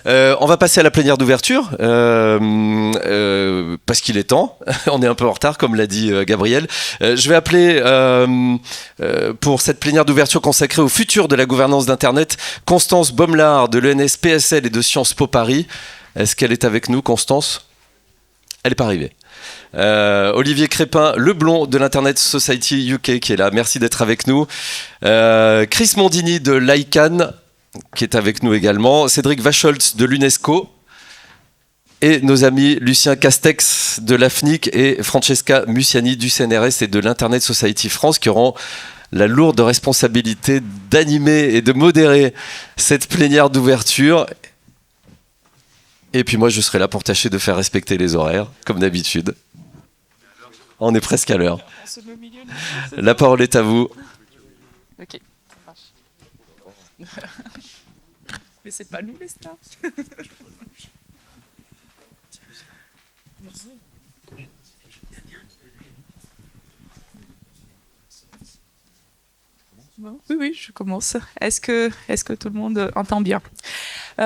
On va passer à la plénière d'ouverture, parce qu'il est temps. On est un peu en retard, comme l'a dit Gabriel. Je vais appeler, pour cette plénière d'ouverture consacrée au futur de la gouvernance d'Internet, Constance Bommelard de l'ENS PSL et de Sciences Po Paris. Est-ce qu'elle est avec nous, Constance ? Elle n'est pas arrivée. Olivier Crépin, le blond de l'Internet Society UK, qui est là. Merci d'être avec nous. Chris Mondini de l'ICANN, qui est avec nous également, Cédric Wacholtz de l'UNESCO, et nos amis Lucien Castex de l'AFNIC et Francesca Musiani du CNRS et de l'Internet Society France, qui auront la lourde responsabilité d'animer et de modérer cette plénière d'ouverture. Et puis moi, je serai là pour tâcher de faire respecter les horaires, comme d'habitude. On est presque à l'heure. La parole est à vous. Ok, ça marche. Mais c'est pas nous les stars. Bon, oui, je commence. Est-ce que tout le monde entend bien ?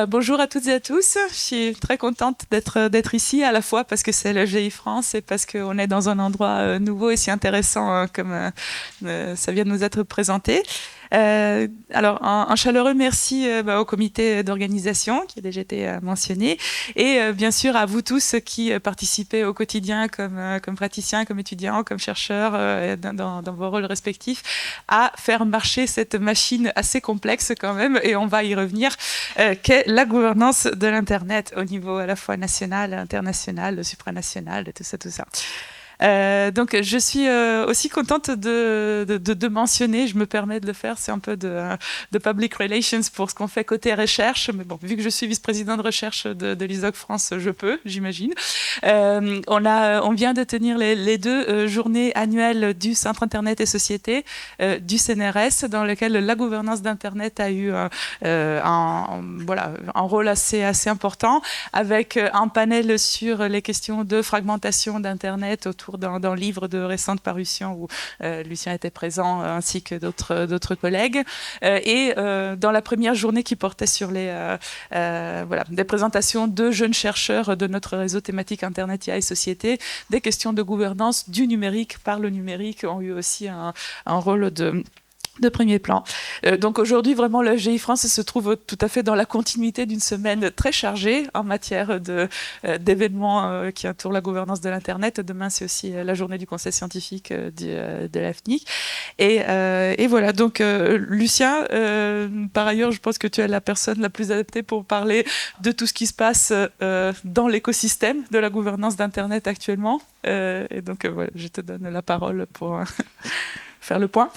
Bonjour à toutes et à tous. Je suis très contente d'être ici, à la fois parce que c'est le GI France et parce qu'on est dans un endroit nouveau et si intéressant comme ça vient de nous être présenté. Alors, un chaleureux merci au comité d'organisation qui a déjà été mentionné et bien sûr à vous tous qui participez au quotidien comme praticiens, comme étudiants, comme chercheurs dans vos rôles respectifs à faire marcher cette machine assez complexe quand même, et on va y revenir, qu'est la gouvernance de l'Internet au niveau à la fois national, international, supranational, tout ça. Donc je suis aussi contente de mentionner, je me permets de le faire, c'est un peu de public relations pour ce qu'on fait côté recherche, mais bon, vu que je suis vice-président de recherche de l'ISOC France, je peux, j'imagine. On vient de tenir les deux journées annuelles du Centre Internet et Société du CNRS, dans lequel la gouvernance d'Internet a eu un rôle assez important, avec un panel sur les questions de fragmentation d'Internet autour d'un livre de récente parution où Lucien était présent ainsi que d'autres collègues. Et dans la première journée qui portait sur des présentations de jeunes chercheurs de notre réseau thématique Internet, IA et Société, des questions de gouvernance du numérique par le numérique ont eu aussi un rôle de premier plan. Donc aujourd'hui, vraiment, le GI France se trouve tout à fait dans la continuité d'une semaine très chargée en matière d'événements qui entourent la gouvernance de l'Internet. Demain, c'est aussi la journée du conseil scientifique de l'AFNIC. Et voilà, donc Lucien, par ailleurs, je pense que tu es la personne la plus adaptée pour parler de tout ce qui se passe dans l'écosystème de la gouvernance d'Internet actuellement. Et donc voilà, je te donne la parole pour faire le point.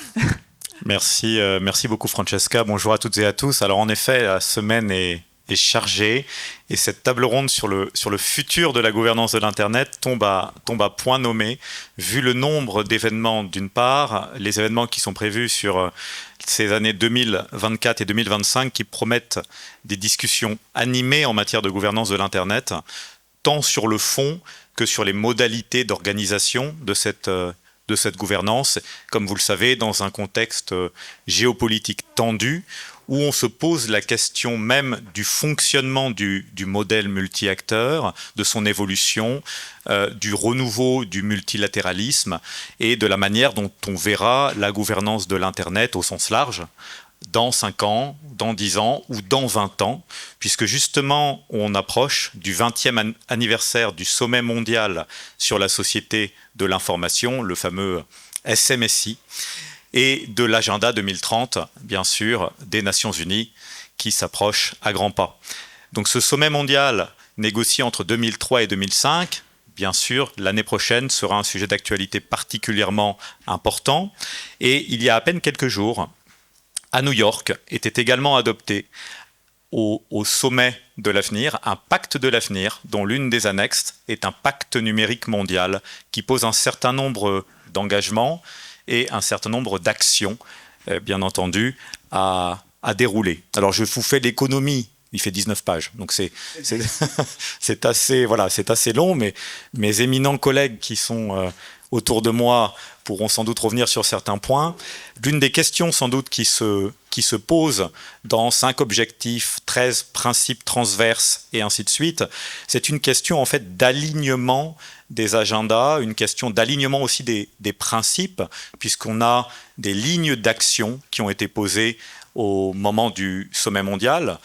Merci beaucoup Francesca. Bonjour à toutes et à tous. Alors en effet, la semaine est chargée et cette table ronde sur le futur de la gouvernance de l'Internet tombe à point nommé, vu le nombre d'événements d'une part, les événements qui sont prévus sur ces années 2024 et 2025 qui promettent des discussions animées en matière de gouvernance de l'Internet, tant sur le fond que sur les modalités d'organisation de cette gouvernance, comme vous le savez, dans un contexte géopolitique tendu, où on se pose la question même du fonctionnement du modèle multi-acteurs, de son évolution, du renouveau du multilatéralisme et de la manière dont on verra la gouvernance de l'Internet au sens large, dans 5 ans, dans 10 ans ou dans 20 ans, puisque justement on approche du 20e anniversaire du sommet mondial sur la société de l'information, le fameux SMSI, et de l'agenda 2030, bien sûr, des Nations Unies, qui s'approche à grands pas. Donc ce sommet mondial négocié entre 2003 et 2005, bien sûr, l'année prochaine sera un sujet d'actualité particulièrement important, et il y a à peine quelques jours, à New York, était également adopté au sommet de l'avenir, un pacte de l'avenir dont l'une des annexes est un pacte numérique mondial qui pose un certain nombre d'engagements et un certain nombre d'actions, bien entendu, à dérouler. Alors je vous fais l'économie, il fait 19 pages, donc c'est assez long, mais mes éminents collègues qui sont autour de moi pourront sans doute revenir sur certains points. L'une des questions sans doute qui se pose dans 5 objectifs, 13 principes transverses et ainsi de suite, c'est une question en fait d'alignement des agendas, une question d'alignement aussi des principes, puisqu'on a des lignes d'action qui ont été posées au moment du sommet mondial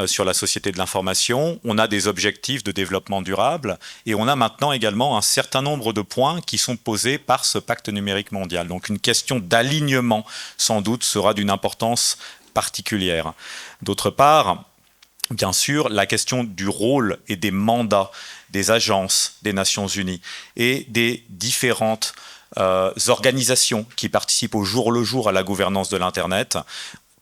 sur la société de l'information. On a des objectifs de développement durable et on a maintenant également un certain nombre de points qui sont posés par ce pacte numérique mondial. Donc une question d'alignement, sans doute, sera d'une importance particulière. D'autre part, bien sûr, la question du rôle et des mandats des agences des Nations Unies et des différentes organisations qui participent au jour le jour à la gouvernance de l'Internet,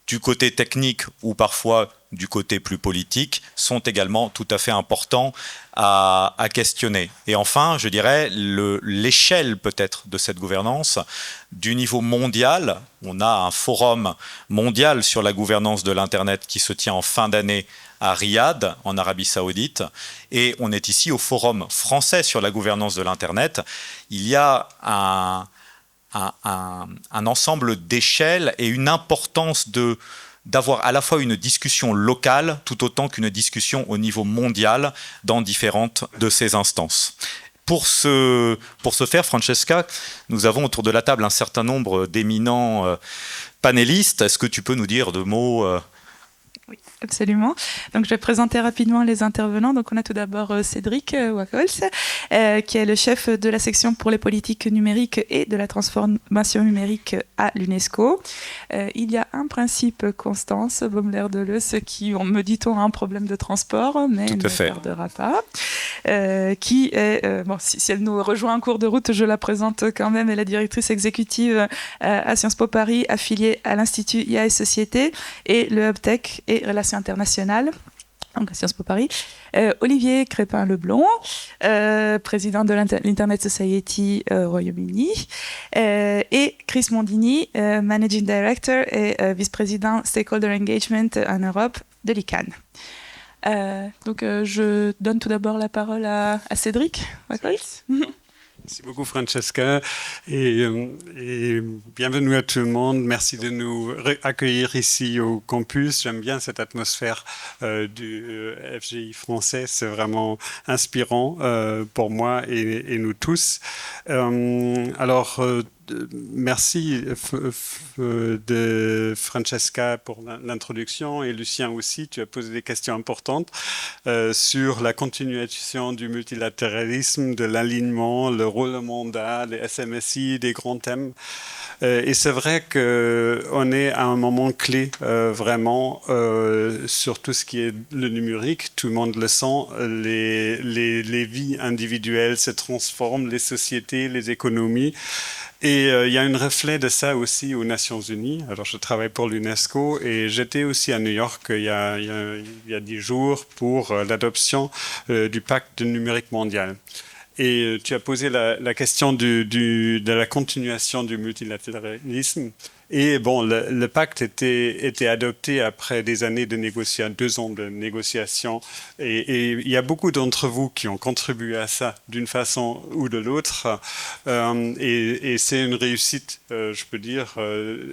du côté technique ou parfois du côté plus politique, sont également tout à fait importants à questionner. Et enfin, je dirais, l'échelle peut-être de cette gouvernance, du niveau mondial, on a un forum mondial sur la gouvernance de l'Internet qui se tient en fin d'année à Riyad, en Arabie Saoudite, et on est ici au forum français sur la gouvernance de l'Internet. Il y a un ensemble d'échelles et une importance d'avoir à la fois une discussion locale tout autant qu'une discussion au niveau mondial dans différentes de ces instances. Pour ce faire, Francesca, nous avons autour de la table un certain nombre d'éminents panélistes. Est-ce que tu peux nous dire 2 mots Oui, absolument. Donc, je vais présenter rapidement les intervenants. Donc, on a tout d'abord Cédric Wacols, qui est le chef de la section pour les politiques numériques et de la transformation numérique à l'UNESCO. Il y a un principe, Constance Baumler-Deleuze, qui, me dit-on, a un problème de transport, mais ne tardera pas. Qui est, bon, si elle nous rejoint en cours de route, je la présente quand même, elle est la directrice exécutive à Sciences Po Paris, affiliée à l'Institut IA et Société et le Hub Tech et Relations internationales, donc à Sciences Po Paris. Olivier Crépin-Leblond, président de l'Internet Society Royaume-Uni, et Chris Mondini, Managing Director et vice-président Stakeholder Engagement en Europe de l'ICANN. Donc je donne tout d'abord la parole à Cédric. Merci beaucoup Francesca et bienvenue à tout le monde. Merci de nous accueillir ici au campus. J'aime bien cette atmosphère du FGI français. C'est vraiment inspirant pour moi et nous tous. Merci de Francesca pour l'introduction et Lucien aussi. Tu as posé des questions importantes sur la continuation du multilatéralisme, de l'alignement, le rôle de mandat, les SMSI, des grands thèmes. Et c'est vrai qu'on est à un moment clé vraiment sur tout ce qui est le numérique. Tout le monde le sent. Les vies individuelles se transforment, les sociétés, les économies. Et il y a un reflet de ça aussi aux Nations Unies. Alors, je travaille pour l'UNESCO et j'étais aussi à New York il y a 10 jours pour l'adoption du pacte numérique mondial. Et tu as posé la question de la continuation du multilatéralisme. Et bon, le pacte était adopté après des années de négociations, 2 ans de négociations. Et il y a beaucoup d'entre vous qui ont contribué à ça d'une façon ou de l'autre. Et c'est une réussite, je peux dire.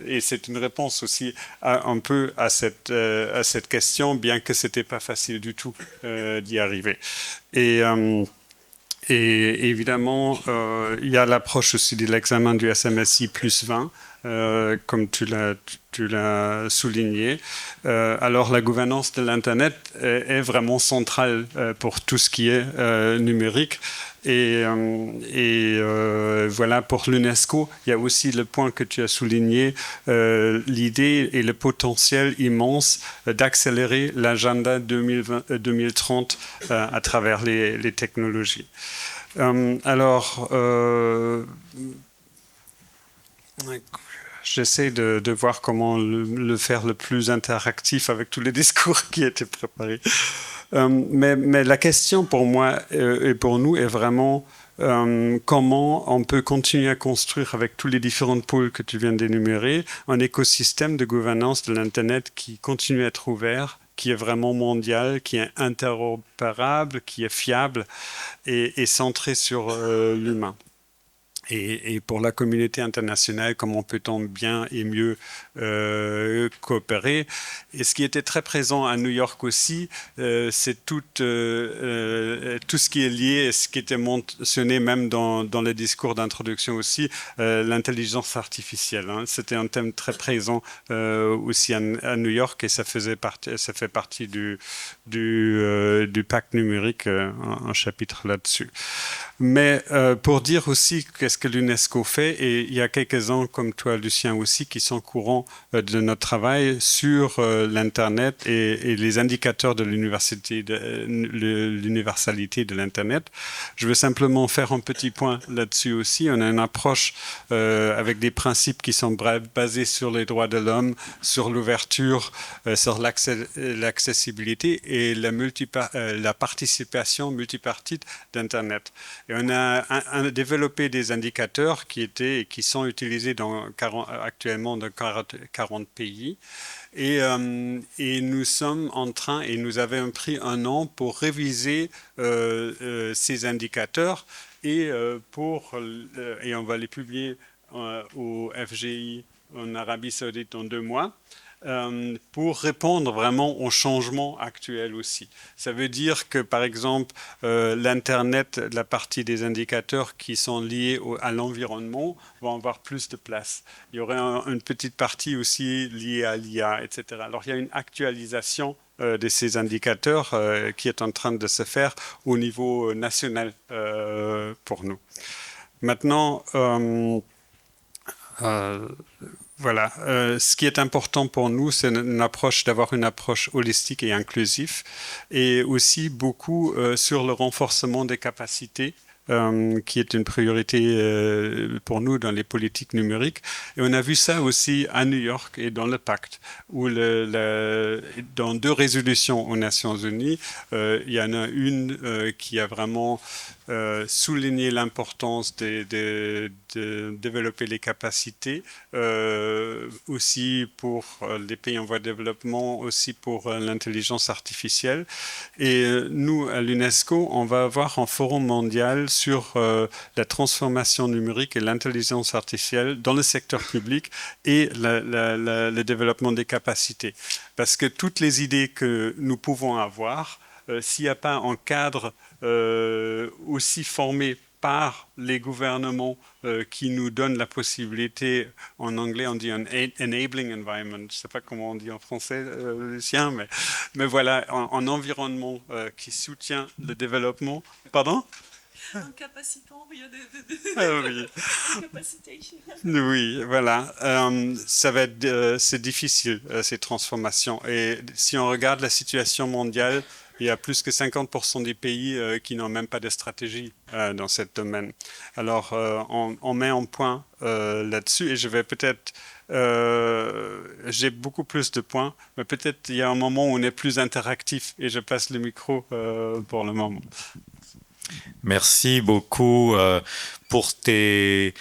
Et c'est une réponse aussi un peu à cette question, bien que ce n'était pas facile du tout d'y arriver. Et évidemment, il y a l'approche aussi de l'examen du SMSI plus 20, comme tu l'as souligné. Alors, la gouvernance de l'Internet est vraiment centrale pour tout ce qui est numérique. Et voilà, pour l'UNESCO, il y a aussi le point que tu as souligné, l'idée et le potentiel immense d'accélérer l'agenda 2030 à travers les technologies. J'essaie de voir comment le faire le plus interactif avec tous les discours qui étaient préparés. Mais la question pour moi et pour nous est vraiment comment on peut continuer à construire avec tous les différents pôles que tu viens d'énumérer un écosystème de gouvernance de l'Internet qui continue à être ouvert, qui est vraiment mondial, qui est interopérable, qui est fiable et centré sur l'humain. Et pour la communauté internationale, comment peut-on bien et mieux coopérer? Et ce qui était très présent à New York aussi, c'est tout ce qui est lié, et ce qui était mentionné même dans le discours d'introduction aussi, l'intelligence artificielle. Hein. C'était un thème très présent aussi à New York, et ça fait partie du pacte numérique, un chapitre là-dessus. Mais pour dire aussi qu'est-ce que l'UNESCO fait, et il y a quelques-uns comme toi, Lucien, aussi, qui sont courants de notre travail sur l'Internet et les indicateurs de l'universalité de l'Internet. Je veux simplement faire un petit point là-dessus aussi. On a une approche avec des principes qui sont basés sur les droits de l'homme, sur l'ouverture, sur l'accessibilité et la participation multipartite d'Internet. Et on a développé des indicateurs qui sont utilisés actuellement dans 40 pays. Et nous sommes en train, et nous avons pris un an pour réviser ces indicateurs et on va les publier au FGI en Arabie Saoudite dans 2 mois. Pour répondre vraiment aux changements actuels aussi. Ça veut dire que, par exemple, l'Internet, la partie des indicateurs qui sont liés à l'environnement vont avoir plus de place. Il y aurait une petite partie aussi liée à l'IA, etc. Alors, il y a une actualisation de ces indicateurs qui est en train de se faire au niveau national pour nous. Maintenant, voilà. Ce qui est important pour nous, c'est d'avoir une approche holistique et inclusive, et aussi beaucoup sur le renforcement des capacités, qui est une priorité pour nous dans les politiques numériques. Et on a vu ça aussi à New York et dans le pacte, où dans 2 résolutions aux Nations Unies, il y en a une qui a vraiment souligné l'importance de développer les capacités, aussi pour les pays en voie de développement, aussi pour l'intelligence artificielle. Et nous, à l'UNESCO, on va avoir un forum mondial sur la transformation numérique et l'intelligence artificielle dans le secteur public et le développement des capacités. Parce que toutes les idées que nous pouvons avoir, s'il n'y a pas un cadre aussi formé par les gouvernements qui nous donnent la possibilité, en anglais on dit un enabling environment, je ne sais pas comment on dit en français, Lucien, mais voilà, un environnement qui soutient le développement. Pardon ? Un capacitant, il y a oui. capacitation. Oui, voilà. C'est difficile, ces transformations. Et si on regarde la situation mondiale, il y a plus que 50% des pays qui n'ont même pas de stratégie dans ce domaine. Alors, on met un point là-dessus, et je vais peut-être... j'ai beaucoup plus de points, mais peut-être il y a un moment où on est plus interactif, et je passe le micro pour le moment. Merci beaucoup pour tes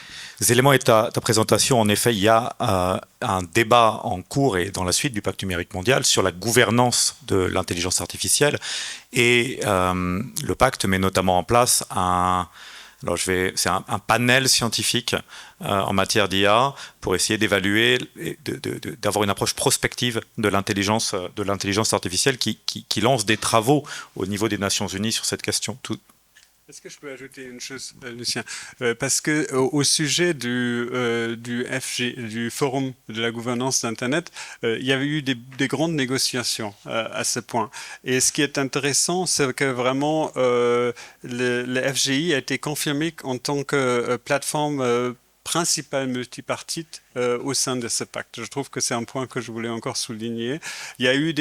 éléments et ta présentation. En effet, il y a un débat en cours et dans la suite du pacte numérique mondial sur la gouvernance de l'intelligence artificielle. Et le pacte met notamment en place c'est un panel scientifique en matière d'IA pour essayer d'évaluer, d'avoir une approche prospective de l'intelligence artificielle qui lance des travaux au niveau des Nations Unies sur cette question. Est-ce que je peux ajouter une chose, Lucien? Parce que au sujet du forum de la gouvernance d'Internet, il y avait eu des grandes négociations à ce point. Et ce qui est intéressant, c'est que vraiment le FGI a été confirmé en tant que plateforme principale multipartite au sein de ce pacte. Je trouve que c'est un point que je voulais encore souligner. Il y a eu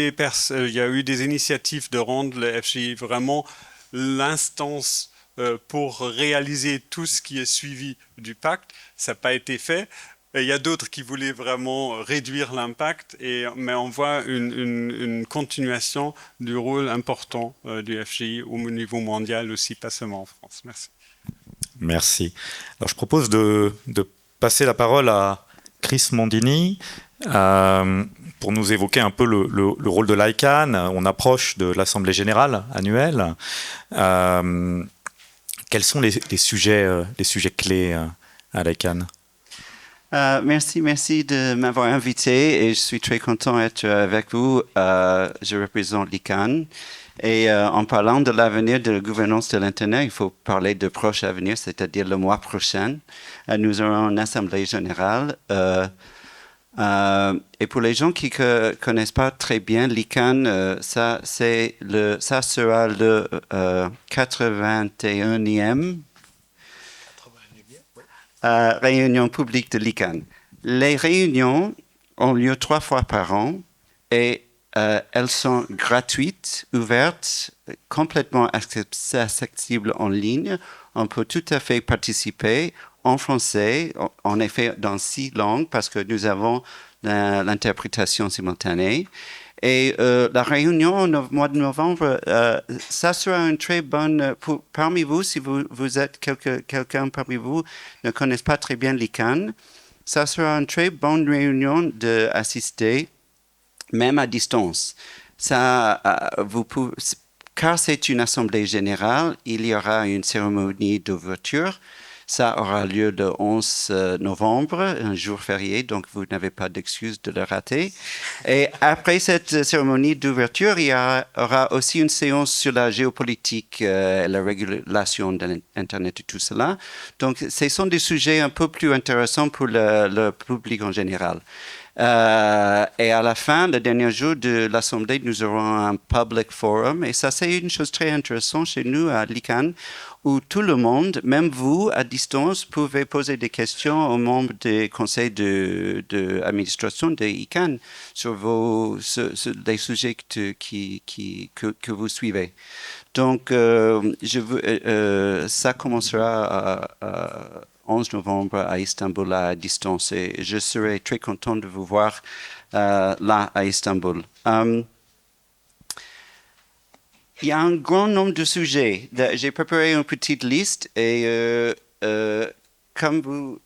des initiatives de rendre le FGI vraiment l'instance pour réaliser tout ce qui est suivi du pacte. Ça n'a pas été fait. Et il y a d'autres qui voulaient vraiment réduire l'impact, mais on voit une continuation du rôle important du FGI au niveau mondial aussi, pas seulement en France. Merci. Merci. Alors, je propose de passer la parole à Chris Mondini pour nous évoquer un peu le rôle de l'ICANN. On approche de l'Assemblée générale annuelle. Quels sont les sujets clés à l'ICANN. Merci de m'avoir invité et je suis très content d'être avec vous. Je représente l'ICANN et en parlant de l'avenir de la gouvernance de l'Internet, il faut parler de proche avenir, c'est-à-dire le mois prochain. Nous aurons une assemblée générale. Et pour les gens qui ne connaissent pas très bien l'ICANN, ça sera le 81e réunion publique de l'ICANN. Les réunions ont lieu 3 fois par an et elles sont gratuites, ouvertes, complètement accessibles en ligne. On peut tout à fait participer en français, en effet dans 6 langues parce que nous avons l'interprétation simultanée. Et la réunion au mois de novembre, ça sera une très bonne... parmi vous, si vous êtes quelqu'un parmi vous ne connaît pas très bien l'ICANN, ça sera une très bonne réunion d'assister, même à distance. Car c'est une assemblée générale, il y aura une cérémonie d'ouverture. Ça aura lieu le 11 novembre, un jour férié, donc vous n'avez pas d'excuse de le rater. Et après cette cérémonie d'ouverture, il y aura aussi une séance sur la géopolitique, la régulation de l'Internet et tout cela. Donc, ce sont des sujets un peu plus intéressants pour le public en général. Et à la fin, le dernier jour de l'Assemblée, nous aurons un public forum. Et ça, c'est une chose très intéressante chez nous à l'ICANN, où tout le monde, même vous, à distance, pouvez poser des questions aux membres des conseils d'administration de l'ICANN sur les sujets que vous suivez. Donc, ça commencera à 11 novembre à Istanbul à distance et je serai très content de vous voir là à Istanbul. Il y a un grand nombre de sujets. J'ai préparé une petite liste et comme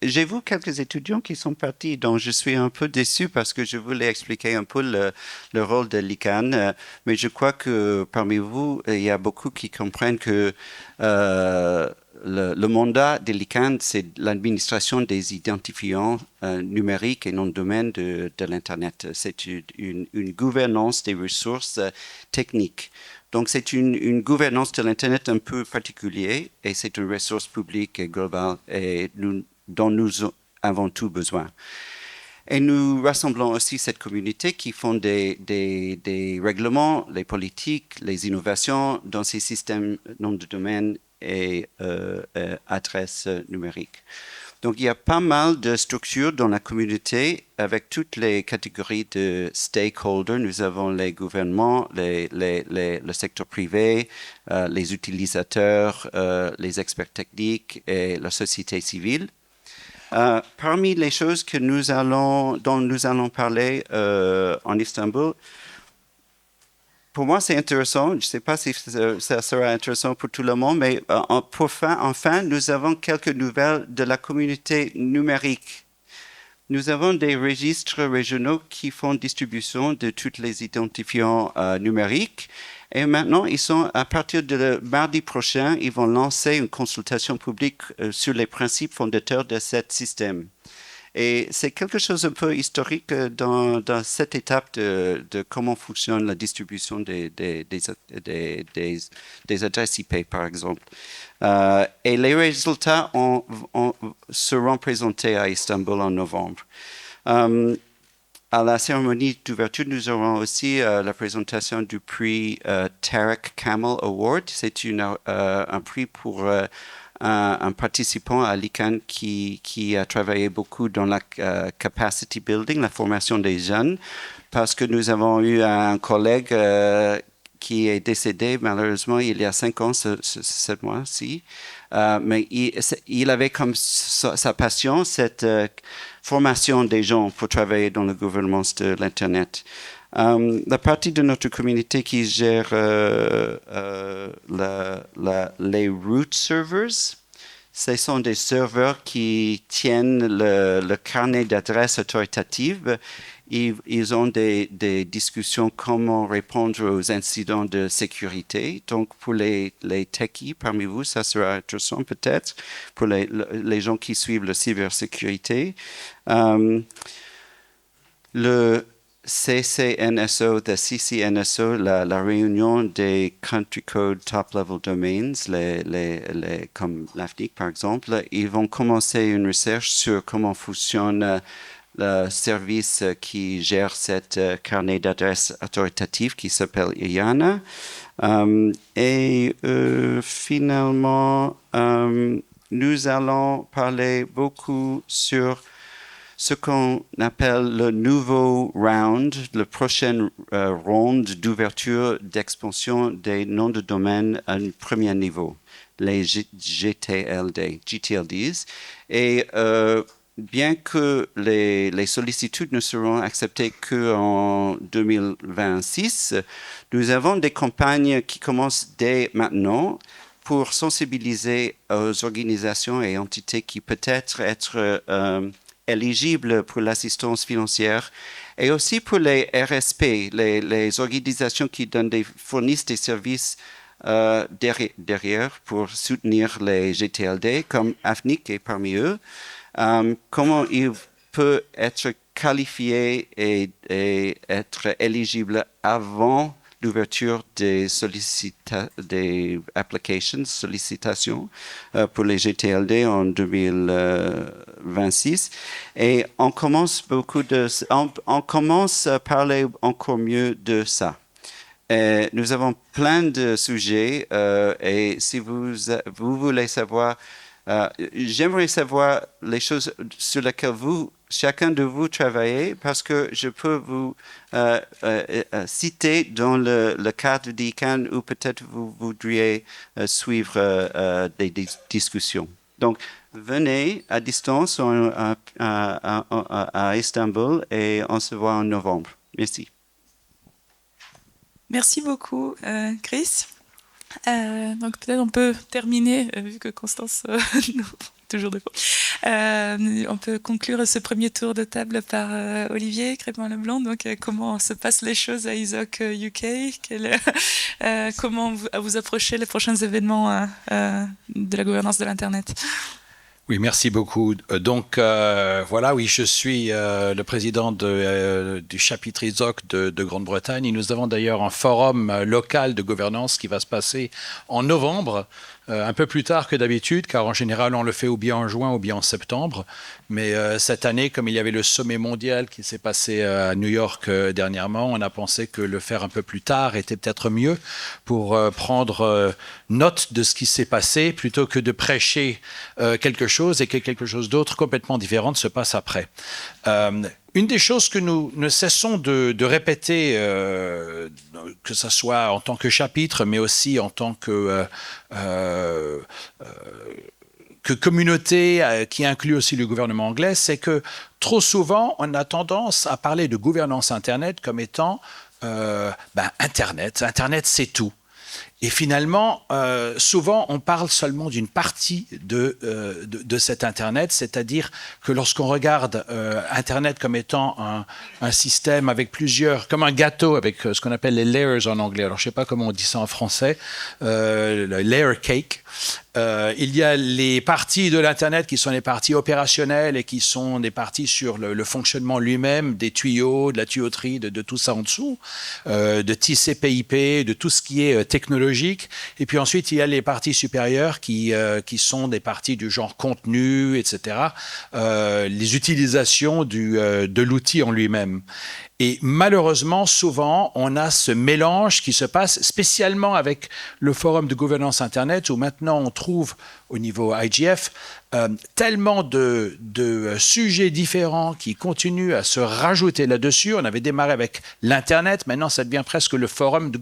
j'ai vu quelques étudiants qui sont partis, donc je suis un peu déçu parce que je voulais expliquer un peu le rôle de l'ICANN, mais je crois que parmi vous, il y a beaucoup qui comprennent que le mandat de l'ICANN, c'est l'administration des identifiants numériques et non de domaine de l'Internet. C'est une gouvernance des ressources techniques. Donc, c'est une gouvernance de l'Internet un peu particulière et c'est une ressource publique et globale et dont nous avons tous besoin. Et nous rassemblons aussi cette communauté qui font des règlements, les politiques, les innovations dans ces systèmes, nom de domaine et adresses numériques. Donc, il y a pas mal de structures dans la communauté avec toutes les catégories de stakeholders. Nous avons les gouvernements, le secteur privé, les utilisateurs, les experts techniques et la société civile. Parmi les choses dont nous allons parler en Istanbul, pour moi, c'est intéressant. Je ne sais pas si ça sera intéressant pour tout le monde, mais enfin, nous avons quelques nouvelles de la communauté numérique. Nous avons des registres régionaux qui font distribution de tous les identifiants numériques. Et maintenant, à partir de mardi prochain, ils vont lancer une consultation publique sur les principes fondateurs de ce système. Et c'est quelque chose un peu historique dans cette étape de comment fonctionne la distribution des adresses IP, par exemple. Et les résultats seront présentés à Istanbul en novembre. À la cérémonie d'ouverture, nous aurons aussi la présentation du prix Tarek Camel Award. C'est un prix pour un participant à l'ICANN qui a travaillé beaucoup dans la capacity building, la formation des jeunes, parce que nous avons eu un collègue qui est décédé malheureusement il y a 5 ans, ce mois-ci. Mais il avait comme sa passion cette formation des gens pour travailler dans la gouvernance de l'Internet. La partie de notre communauté qui gère les root servers, ce sont des serveurs qui tiennent le carnet d'adresses autoritative. ils ont des discussions comment répondre aux incidents de sécurité. Donc, pour les techies parmi vous, ça sera intéressant peut-être, pour les gens qui suivent la cybersécurité. Le CCNSO, la réunion des Country Code Top Level Domains, comme l'AFNIC par exemple, ils vont commencer une recherche sur comment fonctionne le service qui gère cette carnet d'adresses autoritatif qui s'appelle IANA. Finalement, nous allons parler beaucoup sur ce qu'on appelle le nouveau round, le prochain round d'ouverture d'expansion des noms de domaine à un premier niveau, les GTLDs. Et bien que les sollicitudes ne seront acceptées qu'en 2026, nous avons des campagnes qui commencent dès maintenant pour sensibiliser aux organisations et entités qui peut-être être éligibles pour l'assistance financière et aussi pour les RSP, les organisations qui fournissent des services derrière pour soutenir les GTLD, comme AFNIC est parmi eux. Comment il peut être qualifié et être éligible avant l'ouverture des sollicitations pour les GTLD en 2026. Et on commence à parler encore mieux de ça. Et nous avons plein de sujets et si vous voulez savoir, j'aimerais savoir les choses sur lesquelles chacun de vous travaillez, parce que je peux vous citer dans le cadre d'ICANN où peut-être vous voudriez suivre des discussions. Donc, venez à distance à Istanbul et on se voit en novembre. Merci. Merci beaucoup, Chris. Donc peut-être on peut terminer, vu que Constance toujours de fois. On peut conclure ce premier tour de table par Olivier Crépin-Leblanc. Donc comment se passent les choses à ISOC UK, comment vous approchez les prochains événements de la gouvernance de l'Internet? Oui, merci beaucoup. Donc, voilà, oui, je suis le président du chapitre ISOC de Grande-Bretagne. Et nous avons d'ailleurs un forum local de gouvernance qui va se passer en novembre, un peu plus tard que d'habitude, car en général, on le fait ou bien en juin ou bien en septembre. Mais cette année, comme il y avait le sommet mondial qui s'est passé à New York dernièrement, on a pensé que le faire un peu plus tard était peut-être mieux pour prendre note de ce qui s'est passé plutôt que de prêcher quelque chose et que quelque chose d'autre complètement différent se passe après. Une des choses que nous ne cessons de répéter, que ce soit en tant que chapitre, mais aussi en tant que communauté qui inclut aussi le gouvernement anglais, c'est que trop souvent, on a tendance à parler de gouvernance Internet comme étant Internet. Internet, c'est tout. Et finalement, souvent, on parle seulement d'une partie de cet Internet, c'est-à-dire que lorsqu'on regarde Internet comme étant un système avec plusieurs, comme un gâteau avec ce qu'on appelle les layers en anglais. Alors, je ne sais pas comment on dit ça en français, le layer cake. Il y a les parties de l'Internet qui sont les parties opérationnelles et qui sont des parties sur le fonctionnement lui-même, des tuyaux, de la tuyauterie, de tout ça en dessous, de TCP/IP, de tout ce qui est technologique. Et puis ensuite, il y a les parties supérieures qui sont des parties du genre contenu, etc., les utilisations de l'outil en lui-même. Et malheureusement, souvent, on a ce mélange qui se passe, spécialement avec le forum de gouvernance Internet, où maintenant on trouve au niveau IGF tellement de sujets différents qui continuent à se rajouter là-dessus. On avait démarré avec l'Internet, maintenant ça devient presque le forum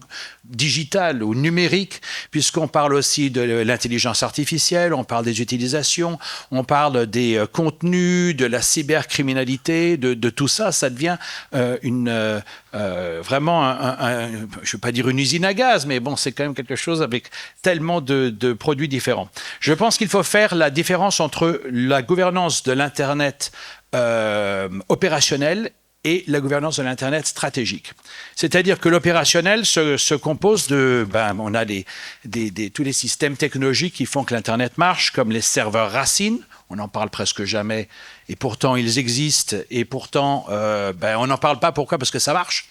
digital ou numérique, puisqu'on parle aussi de l'intelligence artificielle, on parle des utilisations, on parle des contenus, de la cybercriminalité, de tout ça. Ça devient vraiment je ne veux pas dire une usine à gaz, mais bon, c'est quand même quelque chose avec tellement de produits différents. Je pense qu'il faut faire la différence entre la gouvernance de l'Internet opérationnelle et la gouvernance de l'Internet stratégique. C'est-à-dire que l'opérationnel se compose de... on a tous les systèmes technologiques qui font que l'Internet marche, comme les serveurs racines. On n'en parle presque jamais, et pourtant ils existent, et pourtant on n'en parle pas. Pourquoi ? Parce que ça marche.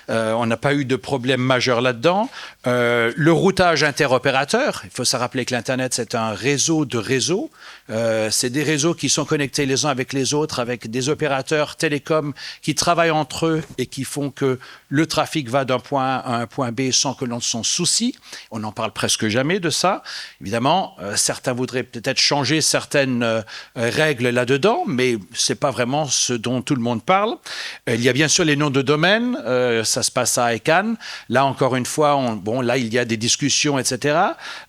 On n'a pas eu de problème majeur là-dedans. Le routage interopérateur, il faut se rappeler que l'Internet, c'est un réseau de réseaux. C'est des réseaux qui sont connectés les uns avec les autres, avec des opérateurs télécoms qui travaillent entre eux et qui font que le trafic va d'un point A à un point B sans que l'on s'en soucie. On n'en parle presque jamais de ça. Évidemment, certains voudraient peut-être changer certaines règles là-dedans, mais ce n'est pas vraiment ce dont tout le monde parle. Il y a bien sûr les noms de domaine. Ça se passe à ICANN. Là, encore une fois, là, il y a des discussions, etc.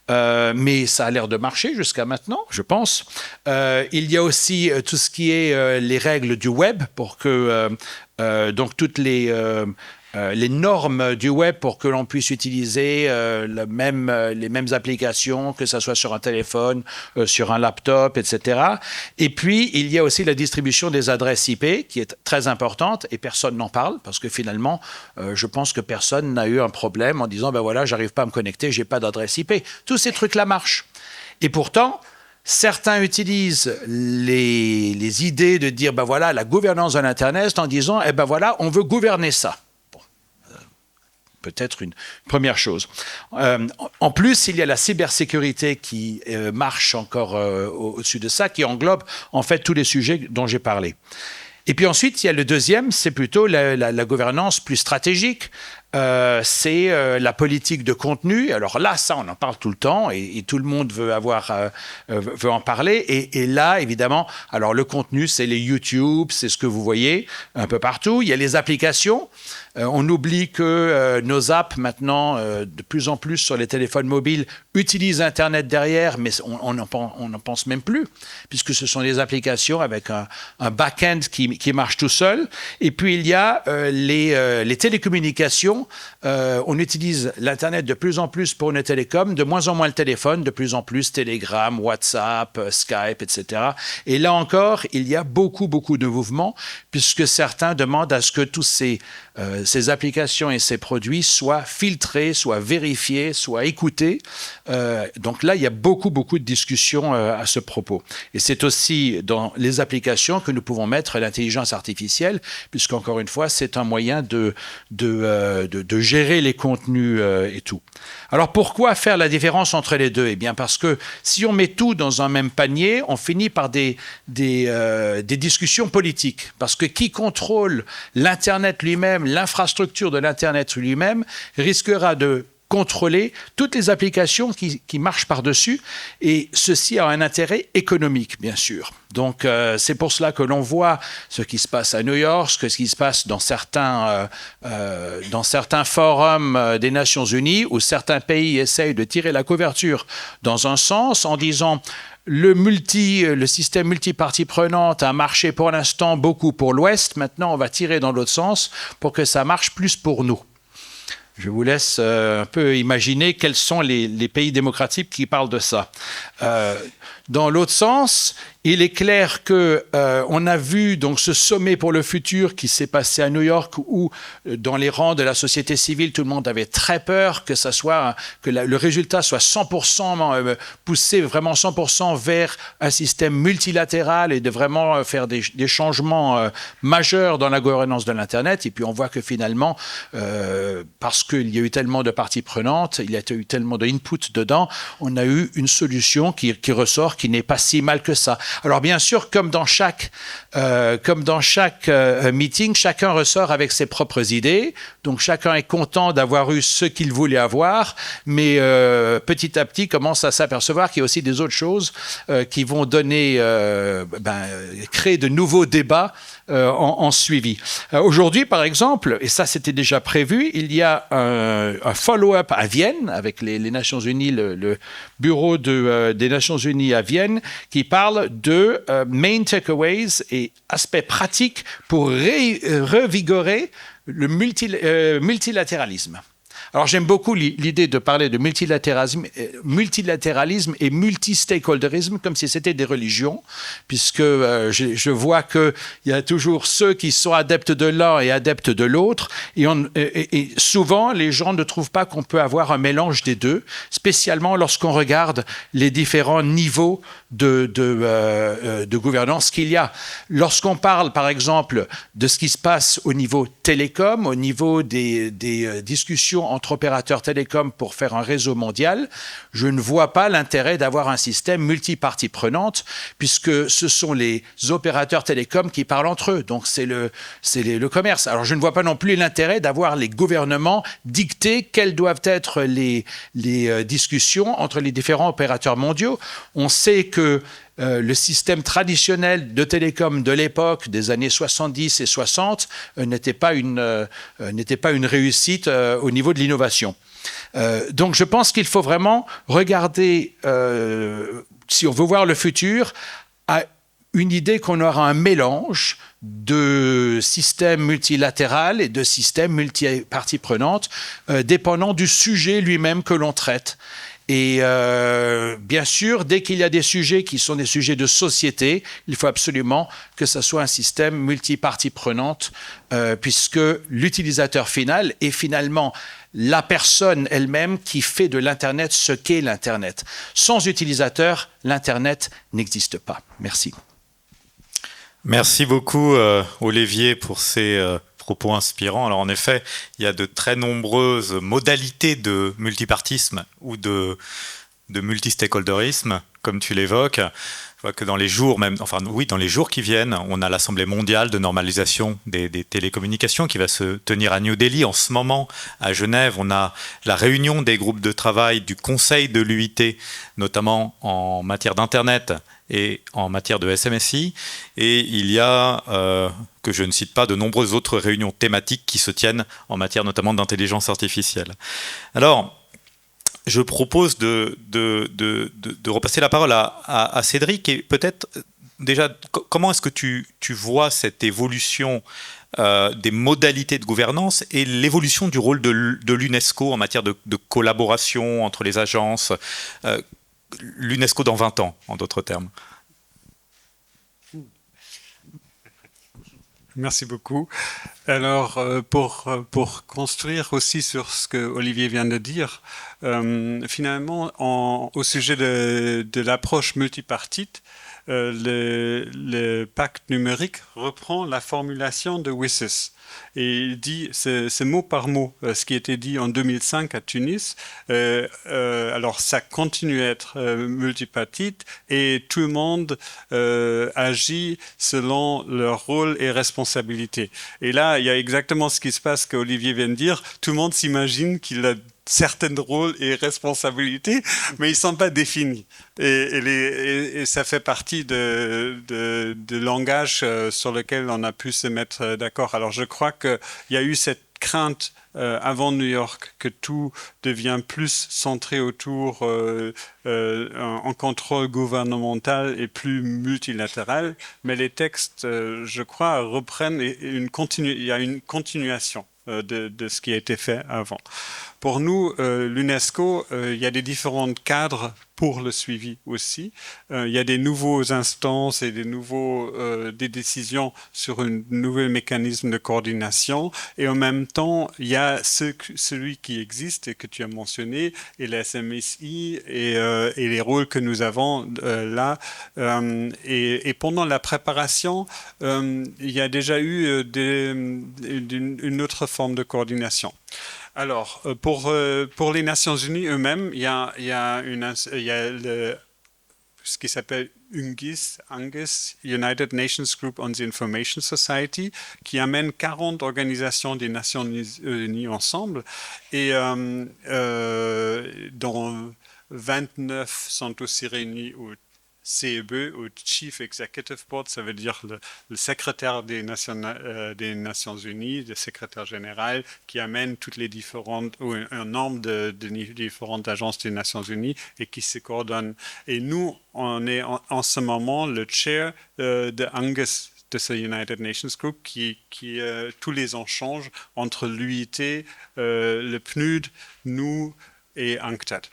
Mais ça a l'air de marcher jusqu'à maintenant, je pense. Il y a aussi tout ce qui est les règles du web pour que donc toutes les normes du web pour que l'on puisse utiliser les mêmes applications, que ce soit sur un téléphone, sur un laptop, etc. Et puis, il y a aussi la distribution des adresses IP qui est très importante et personne n'en parle parce que finalement, je pense que personne n'a eu un problème en disant, voilà, j'arrive pas à me connecter, j'ai pas d'adresse IP. Tous ces trucs-là marchent. Et pourtant, certains utilisent les idées de dire, voilà, la gouvernance de l'Internet en disant, voilà, on veut gouverner ça. Peut-être une première chose. En plus, il y a la cybersécurité qui marche encore au-dessus de ça, qui englobe en fait tous les sujets dont j'ai parlé. Et puis ensuite, il y a le deuxième, c'est plutôt la gouvernance plus stratégique. C'est la politique de contenu. Alors là, ça, on en parle tout le temps et tout le monde veut en parler. Et là, évidemment, alors le contenu, c'est les YouTube, c'est ce que vous voyez un peu partout. Il y a les applications. On oublie que nos apps, maintenant, de plus en plus sur les téléphones mobiles, utilisent Internet derrière, mais on n'en pense même plus, puisque ce sont des applications avec un back-end qui marche tout seul. Et puis, il y a les télécommunications. On utilise l'Internet de plus en plus pour nos télécoms, de moins en moins le téléphone, de plus en plus Telegram, WhatsApp, Skype, etc. Et là encore, il y a beaucoup de mouvements, puisque certains demandent à ce que tous ces applications et ces produits soient filtrés, soient vérifiés, soient écoutés. Donc là, il y a beaucoup de discussions à ce propos. Et c'est aussi dans les applications que nous pouvons mettre l'intelligence artificielle, puisqu'encore une fois, c'est un moyen de gérer les contenus et tout. Alors pourquoi faire la différence entre les deux ? Eh bien parce que si on met tout dans un même panier, on finit par des discussions politiques. Parce que qui contrôle l'Internet lui-même, l'infrastructure de l'Internet lui-même, risquera de contrôler toutes les applications qui marchent par-dessus, et ceci a un intérêt économique, bien sûr. Donc, c'est pour cela que l'on voit ce qui se passe à New York, ce qui se passe dans certains forums des Nations Unies, où certains pays essayent de tirer la couverture dans un sens en disant le système multipartie prenante a marché pour l'instant beaucoup pour l'Ouest, maintenant on va tirer dans l'autre sens pour que ça marche plus pour nous. Je vous laisse un peu imaginer quels sont les pays démocratiques qui parlent de ça. Dans l'autre sens, il est clair qu'on a vu donc ce sommet pour le futur qui s'est passé à New York, où dans les rangs de la société civile, tout le monde avait très peur que le résultat soit 100% poussé vraiment 100% vers un système multilatéral et de vraiment faire des changements majeurs dans la gouvernance de l'Internet. Et puis on voit que finalement, parce qu'il y a eu tellement de parties prenantes, il y a eu tellement d'input dedans, on a eu une solution qui ressort, qui n'est pas si mal que ça. Alors bien sûr, comme dans chaque meeting, chacun ressort avec ses propres idées. Donc chacun est content d'avoir eu ce qu'il voulait avoir, mais petit à petit commence à s'apercevoir qu'il y a aussi des autres choses qui vont créer de nouveaux débats en suivi. Aujourd'hui, par exemple, et ça c'était déjà prévu, il y a un follow-up à Vienne avec les Nations Unies, le bureau des Nations Unies à Vienne, qui parle de main takeaways et aspects pratiques pour revigorer le multilatéralisme. Alors j'aime beaucoup l'idée de parler de multilatéralisme et multi-stakeholderisme comme si c'était des religions, puisque je vois qu'il y a toujours ceux qui sont adeptes de l'un et adeptes de l'autre, et souvent les gens ne trouvent pas qu'on peut avoir un mélange des deux, spécialement lorsqu'on regarde les différents niveaux de gouvernance qu'il y a. Lorsqu'on parle, par exemple, de ce qui se passe au niveau télécom, au niveau des discussions entre opérateurs télécoms pour faire un réseau mondial, je ne vois pas l'intérêt d'avoir un système multipartie prenante, puisque ce sont les opérateurs télécoms qui parlent entre eux. Donc c'est le commerce. Alors je ne vois pas non plus l'intérêt d'avoir les gouvernements dicter quelles doivent être les discussions entre les différents opérateurs mondiaux. On sait que le système traditionnel de télécom de l'époque des années 70 et 60 n'était pas une réussite au niveau de l'innovation. Donc je pense qu'il faut vraiment regarder, si on veut voir le futur, à une idée qu'on aura un mélange de systèmes multilatéral et de systèmes multiparties prenantes, dépendant du sujet lui-même que l'on traite. Et bien sûr, dès qu'il y a des sujets qui sont des sujets de société, il faut absolument que ce soit un système multipartie prenante, puisque l'utilisateur final est finalement la personne elle-même qui fait de l'Internet ce qu'est l'Internet. Sans utilisateur, l'Internet n'existe pas. Merci. Merci beaucoup, Olivier, pour ces propos inspirants. Alors en effet, il y a de très nombreuses modalités de multipartisme ou de multi-stakeholderisme, comme tu l'évoques. Je vois que dans les jours dans les jours qui viennent, on a l'Assemblée mondiale de normalisation des télécommunications qui va se tenir à New Delhi. En ce moment, à Genève, on a la réunion des groupes de travail du Conseil de l'UIT, notamment en matière d'Internet et en matière de SMSI. Et il y a, que je ne cite pas, de nombreuses autres réunions thématiques qui se tiennent en matière notamment d'intelligence artificielle. Alors, je propose de repasser la parole à Cédric, et peut-être déjà, comment est-ce que tu vois cette évolution des modalités de gouvernance et l'évolution du rôle de l'UNESCO en matière de collaboration entre les agences, l'UNESCO dans 20 ans, en d'autres termes? Merci beaucoup. Alors, pour construire aussi sur ce que Olivier vient de dire, finalement, au sujet de l'approche multipartite, le pacte numérique reprend la formulation de WSIS. Et il dit, c'est mot par mot, ce qui était dit en 2005 à Tunis. Alors, ça continue à être multipartite et tout le monde agit selon leur rôle et responsabilité. Et là, il y a exactement ce qui se passe qu'Olivier vient de dire. Tout le monde s'imagine qu'il a certains rôles et responsabilités, mais ils ne sont pas définis. Et ça fait partie de langage sur lequel on a pu se mettre d'accord. Alors je crois qu'il y a eu cette crainte avant New York que tout devient plus centré autour en contrôle gouvernemental et plus multilatéral, mais les textes, je crois, reprennent il y a une continuation de ce qui a été fait avant. Pour nous, l'UNESCO, il y a des différents cadres pour le suivi aussi. Il y a des nouveaux instances et des décisions sur un nouvel mécanisme de coordination. Et en même temps, il y a celui qui existe et que tu as mentionné, et la SMSI et les rôles que nous avons là. Et pendant la préparation, il y a déjà eu une autre forme de coordination. Alors, pour les Nations Unies eux-mêmes, il y a ce qui s'appelle UNGIS, United Nations Group on the Information Society, qui amène 40 organisations des Nations Unies ensemble, et dont 29 sont aussi réunis au CEB, au Chief Executive Board, ça veut dire le secrétaire des Nations Unies, le secrétaire général, qui amène toutes les différentes, ou un nombre de différentes agences des Nations Unies et qui se coordonnent. Et nous, on est en ce moment le chair de UNGIS de ce United Nations Group qui tous les ans change entre l'UIT, le PNUD, nous et UNCTAD.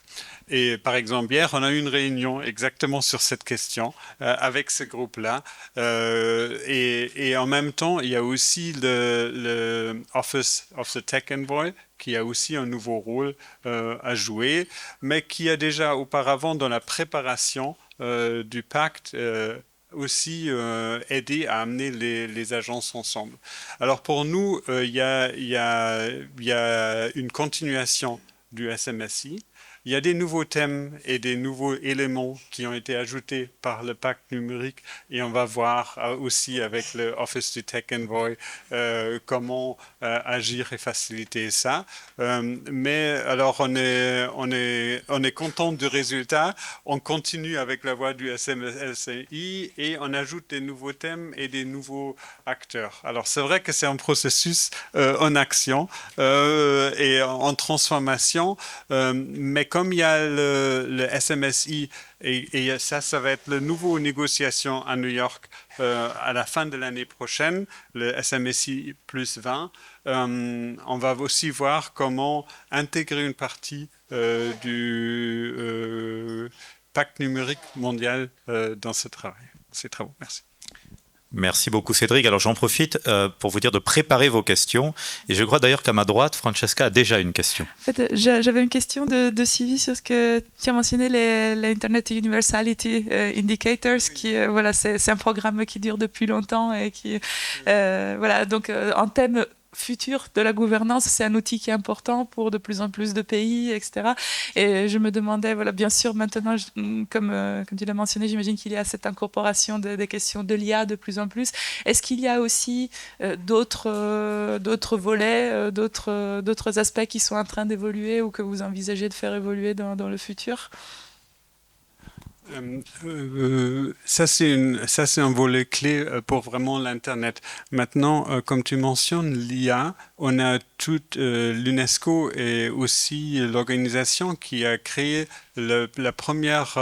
Et par exemple, hier, on a eu une réunion exactement sur cette question avec ce groupe-là. Et en même temps, il y a aussi le Office of the Tech Envoy qui a aussi un nouveau rôle à jouer, mais qui a déjà auparavant, dans la préparation du pacte, aussi aider à amener les agences ensemble. Alors pour nous, il y a une continuation du SMSI. Il y a des nouveaux thèmes et des nouveaux éléments qui ont été ajoutés par le pacte numérique et on va voir aussi avec le Office du Tech Envoy comment agir et faciliter ça. Mais alors on est content du résultat. On continue avec la voie du SMSI et on ajoute des nouveaux thèmes et des nouveaux acteurs. Alors c'est vrai que c'est un processus en action et en transformation, mais comme il y a le SMSI et ça va être la nouvelle négociation à New York à la fin de l'année prochaine, le SMSI plus 20, on va aussi voir comment intégrer une partie du pacte numérique mondial dans ces travaux. Merci. Merci beaucoup Cédric. Alors j'en profite pour vous dire de préparer vos questions. Et je crois d'ailleurs qu'à ma droite, Francesca a déjà une question. En fait, j'avais une question de suivi sur ce que tu as mentionné, les Internet Universality Indicators, qui voilà, c'est un programme qui dure depuis longtemps et qui voilà, donc en thème futur de la gouvernance, c'est un outil qui est important pour de plus en plus de pays, etc. Et je me demandais, voilà, bien sûr, maintenant, comme tu l'as mentionné, j'imagine qu'il y a cette incorporation des questions de l'IA de plus en plus. Est-ce qu'il y a aussi d'autres volets, d'autres aspects qui sont en train d'évoluer ou que vous envisagez de faire évoluer dans le futur ? Ça, c'est un volet clé pour vraiment l'Internet. Maintenant, comme tu mentionnes, l'IA, on a toute l'UNESCO et aussi l'organisation qui a créé la première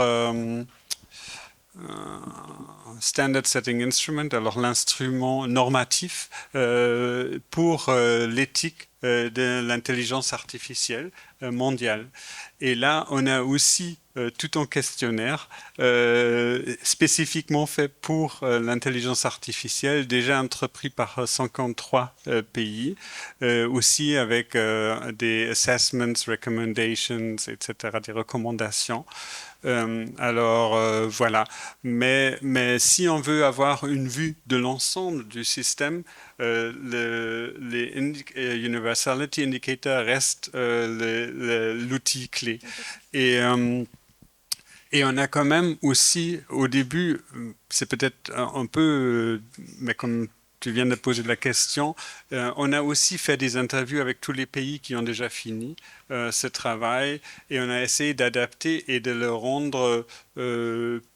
Standard Setting Instrument, alors l'instrument normatif pour l'éthique de l'intelligence artificielle mondiale. Et là, on a aussi tout un questionnaire spécifiquement fait pour l'intelligence artificielle, déjà entrepris par 53 pays, aussi avec des assessments, recommendations, etc., des recommandations. Alors voilà, mais si on veut avoir une vue de l'ensemble du système, les Universality Indicators restent l'outil clé. Et on a quand même aussi, au début, c'est peut-être un peu, mais comme tu viens de poser la question, on a aussi fait des interviews avec tous les pays qui ont déjà fini ce travail et on a essayé d'adapter et de le rendre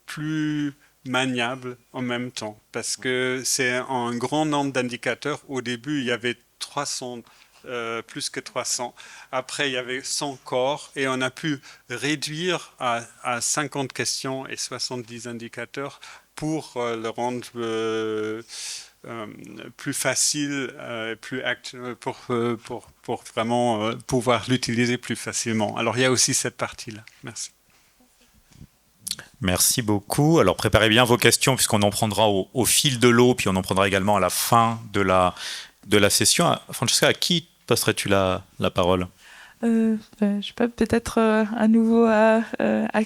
plus maniable en même temps parce que c'est un grand nombre d'indicateurs. Au début, il y avait 300 plus que 300. Après, il y avait 100 corps et on a pu réduire à 50 questions et 70 indicateurs pour le rendre plus facile, pour vraiment pouvoir l'utiliser plus facilement. Alors, il y a aussi cette partie-là. Merci. Merci beaucoup. Alors, préparez bien vos questions puisqu'on en prendra au fil de l'eau, puis on en prendra également à la fin de la session. Francesca, à qui passerais-tu la parole ? Je sais pas, peut-être à nouveau à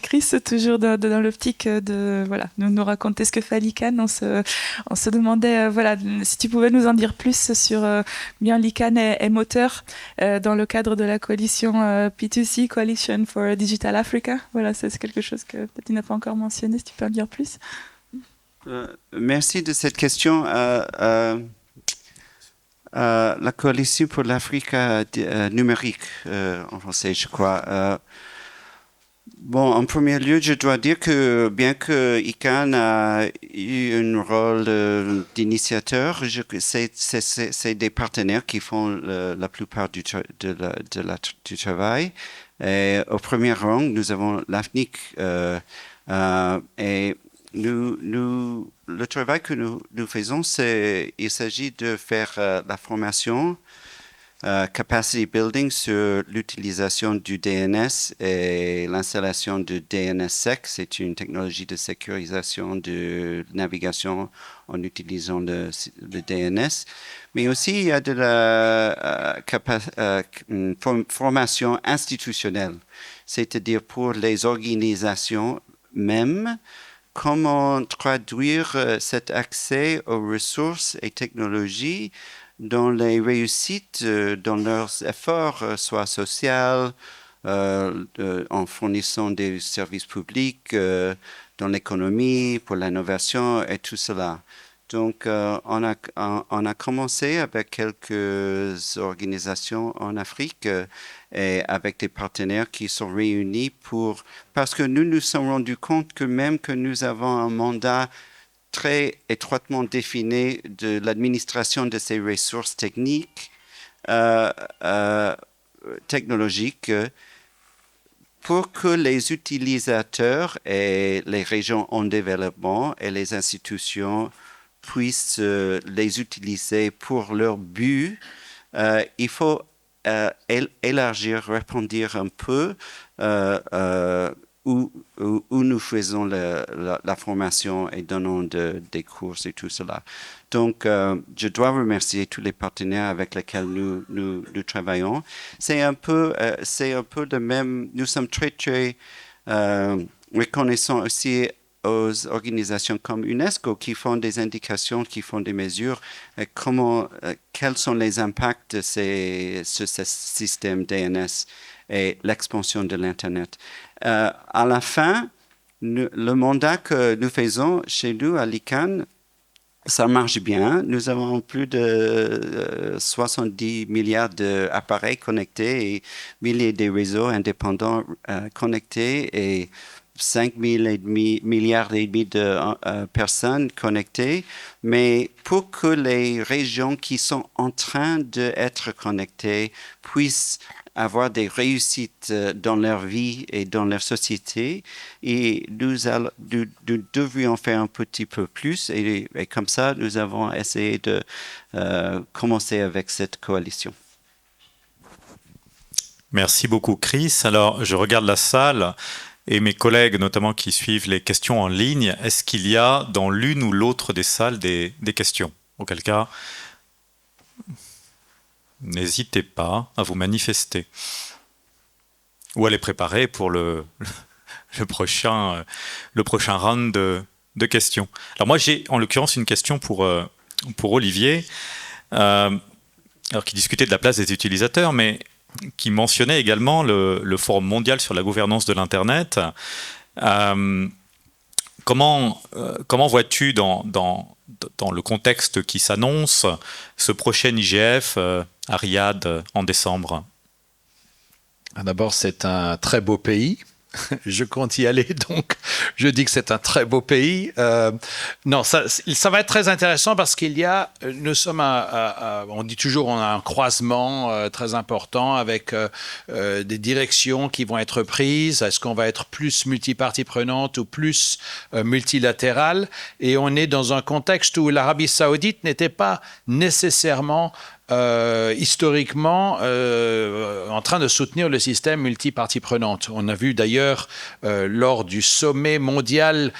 Chris, toujours dans l'optique de voilà, nous raconter ce que fait l'ICANN. On se demandait voilà, si tu pouvais nous en dire plus sur bien l'ICANN est moteur dans le cadre de la coalition P2C, Coalition for Digital Africa. Voilà, c'est quelque chose que peut-être tu n'as pas encore mentionné, si tu peux en dire plus. Merci de cette question. La coalition pour l'Afrique numérique, en français, je crois. Bon, en premier lieu, je dois dire que bien que ICANN a eu un rôle d'initiateur, c'est des partenaires qui font la plupart du travail. Et au premier rang, nous avons l'AFNIC et le travail que nous faisons, il s'agit de faire la formation, capacity building sur l'utilisation du DNS et l'installation de DNSSEC. C'est une technologie de sécurisation de navigation en utilisant le DNS. Mais aussi, il y a de la formation institutionnelle, c'est-à-dire pour les organisations même, comment traduire cet accès aux ressources et technologies dans les réussites, dans leurs efforts, soit sociaux, en fournissant des services publics, dans l'économie, pour l'innovation et tout cela. Donc, on a commencé avec quelques organisations en Afrique et avec des partenaires qui sont réunis parce que nous nous sommes rendus compte que même que nous avons un mandat très étroitement défini de l'administration de ces ressources techniques, technologiques, pour que les utilisateurs et les régions en développement et les institutions puissent les utiliser pour leur but, il faut élargir, répondre un peu où nous faisons la formation et donnons des cours et tout cela. Donc, je dois remercier tous les partenaires avec lesquels nous travaillons. C'est un peu de même. Nous sommes très, très reconnaissants aussi aux organisations comme UNESCO qui font des indications, qui font des mesures, quels sont les impacts de ce système DNS et l'expansion de l'Internet. À la fin, le mandat que nous faisons chez nous à l'ICANN, ça marche bien. Nous avons plus de 70 milliards d'appareils connectés et milliers de réseaux indépendants connectés et 5,5 milliards de personnes connectées. Mais pour que les régions qui sont en train d'être connectées puissent avoir des réussites dans leur vie et dans leur société, et nous devrions faire un petit peu plus, et comme ça, nous avons essayé de commencer avec cette coalition. Merci beaucoup, Chris. Alors, je regarde la salle et mes collègues, notamment qui suivent les questions en ligne. Est-ce qu'il y a dans l'une ou l'autre des salles des questions? Auquel cas, n'hésitez pas à vous manifester ou à les préparer pour le prochain round de questions. Alors moi, j'ai en l'occurrence une question pour Olivier, alors qui discutait de la place des utilisateurs, mais qui mentionnait également le Forum mondial sur la gouvernance de l'Internet. Comment vois-tu dans le contexte qui s'annonce ce prochain IGF à Riyad en décembre? D'abord, c'est un très beau pays. Je compte y aller, donc je dis que c'est un très beau pays. Non, ça va être très intéressant parce nous sommes on dit toujours, on a un croisement très important avec des directions qui vont être prises. Est-ce qu'on va être plus multipartie prenante ou plus multilatérale? Et on est dans un contexte où l'Arabie Saoudite n'était pas nécessairement historiquement en train de soutenir le système multipartie prenante. On a vu d'ailleurs lors du sommet mondial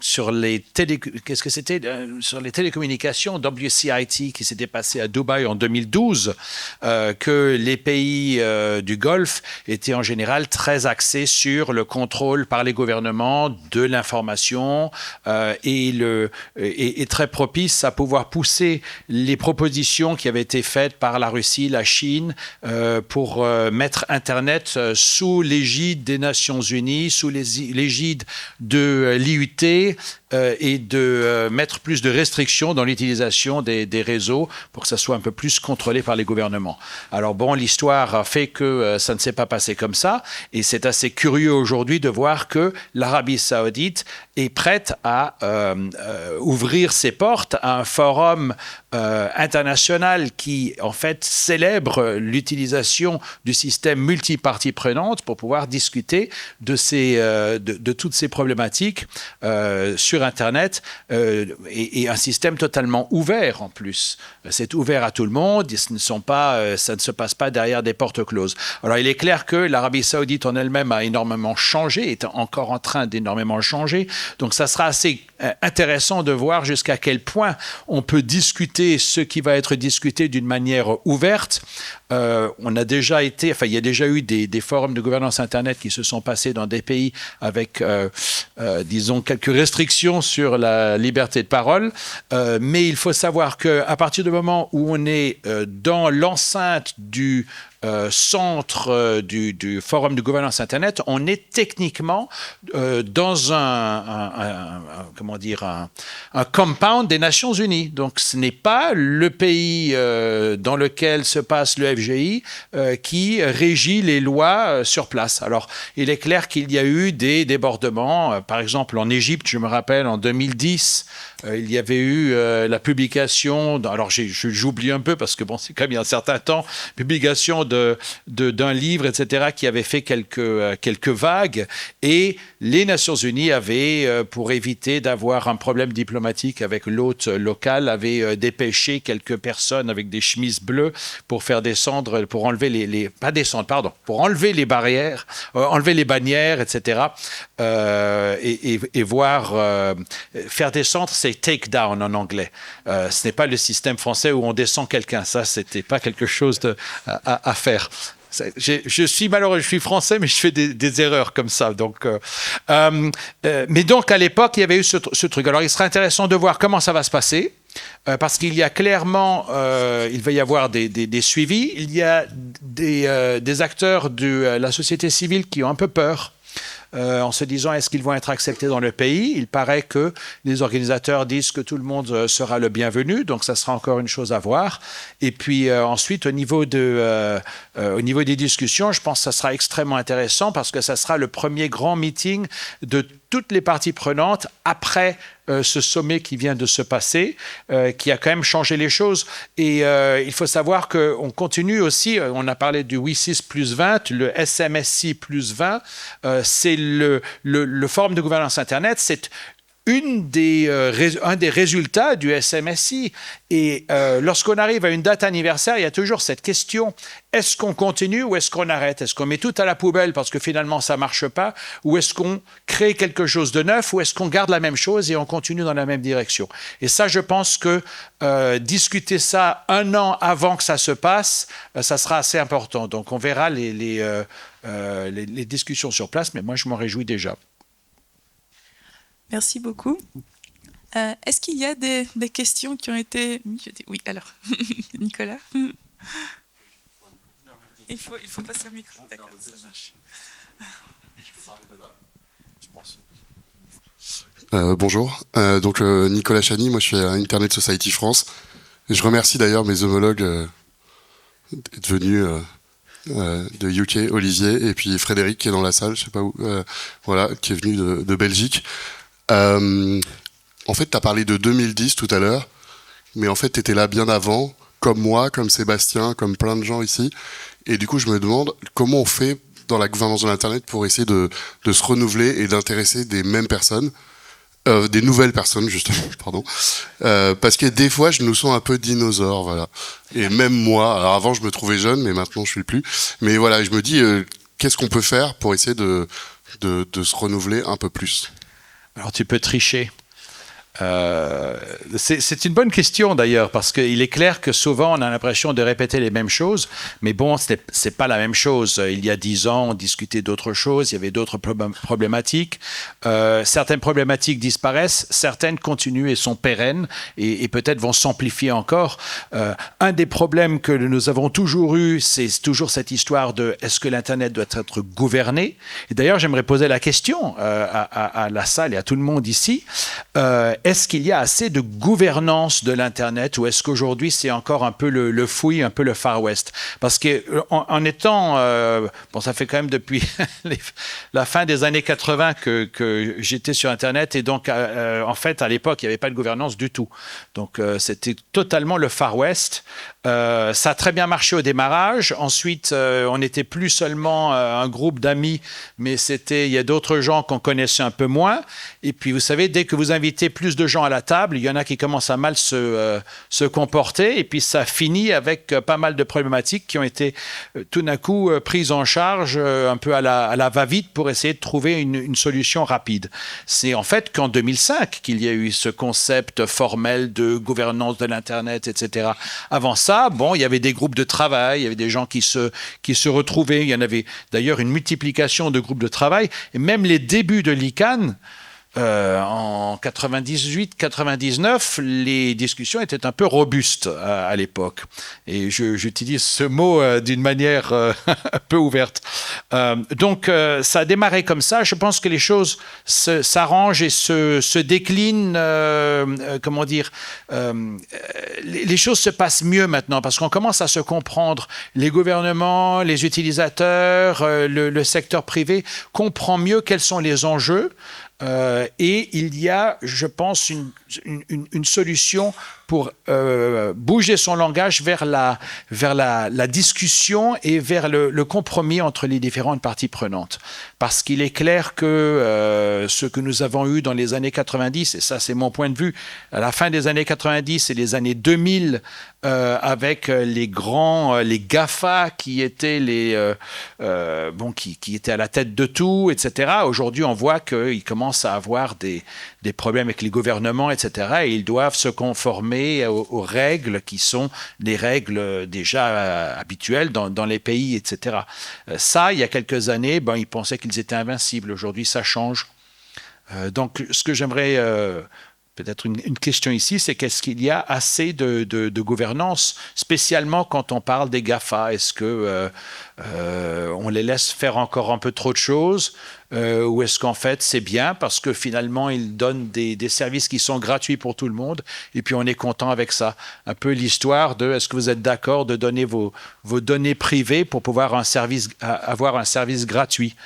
sur les sur les télécommunications WCIT qui s'était passé à Dubaï en 2012 que les pays du Golfe étaient en général très axés sur le contrôle par les gouvernements de l'information et très propices à pouvoir pousser les propositions qui avaient été faites par la Russie, la Chine, pour mettre Internet sous l'égide des Nations Unies, sous l'égide de l'IUT, et de mettre plus de restrictions dans l'utilisation des réseaux pour que ça soit un peu plus contrôlé par les gouvernements. Alors bon, l'histoire a fait que ça ne s'est pas passé comme ça, et c'est assez curieux aujourd'hui de voir que l'Arabie saoudite est prête à ouvrir ses portes à un forum international qui, en fait, célèbre l'utilisation du système multipartie prenante pour pouvoir discuter de toutes ces problématiques sur Internet, et un système totalement ouvert en plus. C'est ouvert à tout le monde, ça ne se passe pas derrière des portes closes. Alors, il est clair que l'Arabie saoudite en elle-même a énormément changé, est encore en train d'énormément changer. Donc, ça sera assez intéressant de voir jusqu'à quel point on peut discuter ce qui va être discuté d'une manière ouverte. Il y a déjà eu des forums de gouvernance Internet qui se sont passés dans des pays avec, disons, quelques restrictions sur la liberté de parole. Mais il faut savoir qu'à partir du moment où on est dans l'enceinte du centre du forum de gouvernance Internet, on est techniquement dans un compound des Nations Unies. Donc, ce n'est pas le pays dans lequel se passe le FGI qui régit les lois sur place. Alors, il est clair qu'il y a eu des débordements. Par exemple, en Égypte, je me rappelle, en 2010, il y avait eu la publication, alors j'oublie un peu parce que bon, c'est quand même il y a un certain temps, publication d'un livre, etc., qui avait fait quelques vagues, et les Nations Unies avaient, pour éviter d'avoir un problème diplomatique avec l'hôte local, avaient dépêché quelques personnes avec des chemises bleues pour faire descendre, pour enlever pour enlever les barrières, enlever les bannières, etc., et voir faire descendre, c'est take down en anglais. Ce n'est pas le système français où on descend quelqu'un. Ça, c'était pas quelque chose à faire. Je suis malheureux, je suis français, mais je fais des erreurs comme ça. Donc, mais donc, à l'époque, il y avait eu ce truc. Alors, il serait intéressant de voir comment ça va se passer. Parce qu'il y a clairement, il va y avoir des suivis. Il y a des acteurs de la société civile qui ont un peu peur. En se disant est-ce qu'ils vont être acceptés dans le pays. Il paraît que les organisateurs disent que tout le monde sera le bienvenu, donc ça sera encore une chose à voir. Et puis ensuite, au niveau des discussions, je pense que ça sera extrêmement intéressant parce que ça sera le premier grand meeting de toutes les parties prenantes après ce sommet qui vient de se passer, qui a quand même changé les choses. Et il faut savoir qu'on continue aussi, on a parlé du WISIS plus 20, le SMSI plus 20, c'est le forum de gouvernance Internet, c'est un des résultats du SMSI. Et lorsqu'on arrive à une date anniversaire, il y a toujours cette question, est-ce qu'on continue ou est-ce qu'on arrête? Est-ce qu'on met tout à la poubelle parce que finalement ça ne marche pas? Ou est-ce qu'on crée quelque chose de neuf? Ou est-ce qu'on garde la même chose et on continue dans la même direction? Et ça, je pense que discuter ça un an avant que ça se passe, ça sera assez important. Donc on verra les discussions sur place, mais moi je m'en réjouis déjà. Merci beaucoup. Est-ce qu'il y a des questions qui ont été... Oui, alors, Nicolas. Il faut passer au micro. D'accord, ça marche. Bonjour, donc Nicolas Chani, moi je suis à Internet Society France. Et je remercie d'ailleurs mes homologues d'être venus de UK, Olivier, et puis Frédéric qui est dans la salle, je sais pas où, voilà, qui est venu de Belgique. En fait, tu as parlé de 2010 tout à l'heure, mais en fait, tu étais là bien avant, comme moi, comme Sébastien, comme plein de gens ici. Et du coup, je me demande comment on fait dans la gouvernance de l'Internet pour essayer de se renouveler et d'intéresser des mêmes personnes, des nouvelles personnes, justement, pardon. Parce que des fois, je nous sens un peu dinosaure, voilà. Et même moi, alors avant, je me trouvais jeune, mais maintenant, je suis plus. Mais voilà, je me dis, qu'est-ce qu'on peut faire pour essayer de se renouveler un peu plus? Alors, tu peux tricher. C'est une bonne question d'ailleurs, parce qu'il est clair que souvent on a l'impression de répéter les mêmes choses, mais bon, c'est pas la même chose. Il y a 10 ans, on discutait d'autres choses, il y avait d'autres problématiques. Certaines problématiques disparaissent, certaines continuent et sont pérennes et peut-être vont s'amplifier encore. Un des problèmes que nous avons toujours eu, c'est toujours cette histoire de est-ce que l'Internet doit être gouverné? Et d'ailleurs, j'aimerais poser la question à la salle et à tout le monde ici. Est-ce qu'il y a assez de gouvernance de l'Internet ou est-ce qu'aujourd'hui c'est encore un peu le fouillis, un peu le Far West? Parce qu'en étant, bon, ça fait quand même depuis la fin des années 80 que j'étais sur Internet et donc en fait à l'époque il n'y avait pas de gouvernance du tout. Donc c'était totalement le Far West. Ça a très bien marché au démarrage. Ensuite, on n'était plus seulement un groupe d'amis, mais il y a d'autres gens qu'on connaissait un peu moins. Et puis, vous savez, dès que vous invitez plus de gens à la table, il y en a qui commencent à mal se comporter. Et puis, ça finit avec pas mal de problématiques qui ont été tout d'un coup prises en charge un peu à la va-vite pour essayer de trouver une solution rapide. C'est en fait qu'en 2005 qu'il y a eu ce concept formel de gouvernance de l'Internet, etc. Avant ça, bon, il y avait des groupes de travail, il y avait des gens qui se retrouvaient. Il y en avait d'ailleurs une multiplication de groupes de travail. Et même les débuts de l'ICANN, en 98-99, les discussions étaient un peu robustes à l'époque. Et j'utilise ce mot d'une manière un peu ouverte. Donc, ça a démarré comme ça. Je pense que les choses s'arrangent et se déclinent. Comment dire les choses se passent mieux maintenant parce qu'on commence à se comprendre. Les gouvernements, les utilisateurs, le secteur privé comprend mieux quels sont les enjeux. Et il y a, je pense, une solution pour bouger son langage vers la discussion et vers le compromis entre les différentes parties prenantes. Parce qu'il est clair que ce que nous avons eu dans les années 90, et ça c'est mon point de vue, à la fin des années 90 et les années 2000, avec les GAFA qui étaient qui étaient à la tête de tout, etc. Aujourd'hui, on voit qu'ils commencent à avoir des problèmes avec les gouvernements, etc. Et ils doivent se conformer aux règles qui sont des règles déjà habituelles dans les pays, etc. Ça, il y a quelques années, ils pensaient qu'ils étaient invincibles. Aujourd'hui, ça change. Donc, ce que j'aimerais... peut-être une question ici, c'est qu'est-ce qu'il y a assez de gouvernance, spécialement quand on parle des GAFA? Est-ce que on les laisse faire encore un peu trop de choses ou est-ce qu'en fait c'est bien parce que finalement ils donnent des services qui sont gratuits pour tout le monde et puis on est content avec ça? Un peu l'histoire de est-ce que vous êtes d'accord de donner vos données privées pour pouvoir avoir un service gratuit?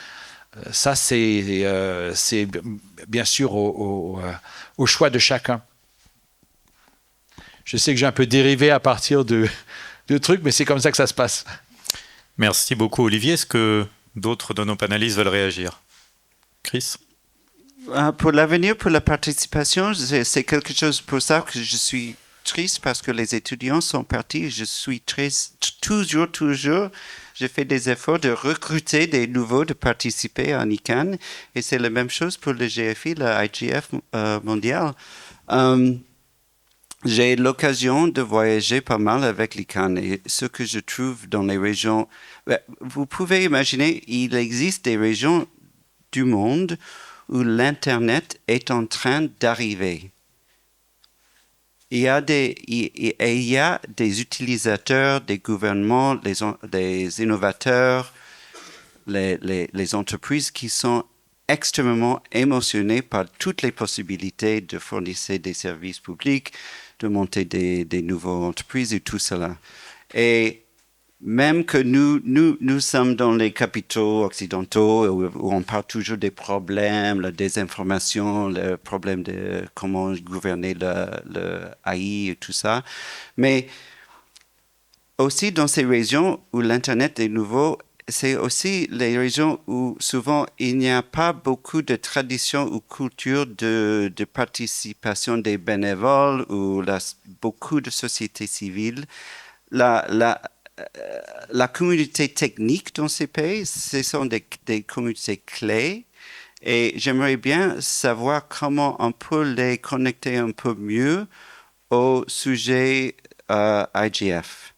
Ça, c'est bien sûr au choix de chacun. Je sais que j'ai un peu dérivé à partir de trucs, mais c'est comme ça que ça se passe. Merci beaucoup, Olivier. Est-ce que d'autres de nos panélistes veulent réagir? Chris? Pour l'avenir, pour la participation, c'est quelque chose pour ça que je suis triste parce que les étudiants sont partis. Je suis toujours. J'ai fait des efforts de recruter des nouveaux, de participer à ICANN. Et c'est la même chose pour le GFI, la IGF mondial. J'ai l'occasion de voyager pas mal avec l'ICANN. Et ce que je trouve dans les régions... Vous pouvez imaginer, il existe des régions du monde où l'Internet est en train d'arriver. Il y a des utilisateurs, des gouvernements, des innovateurs, les entreprises qui sont extrêmement émotionnés par toutes les possibilités de fournir des services publics, de monter des nouvelles entreprises et tout cela. Et même que nous sommes dans les capitaux occidentaux où on parle toujours des problèmes, la désinformation, le problème de comment gouverner le AI et tout ça. Mais aussi dans ces régions où l'Internet est nouveau, c'est aussi les régions où souvent il n'y a pas beaucoup de tradition ou culture de participation des bénévoles ou beaucoup de sociétés civiles. La communauté technique dans ces pays, ce sont des communautés clés Et j'aimerais bien savoir comment on peut les connecter un peu mieux au sujet IGF.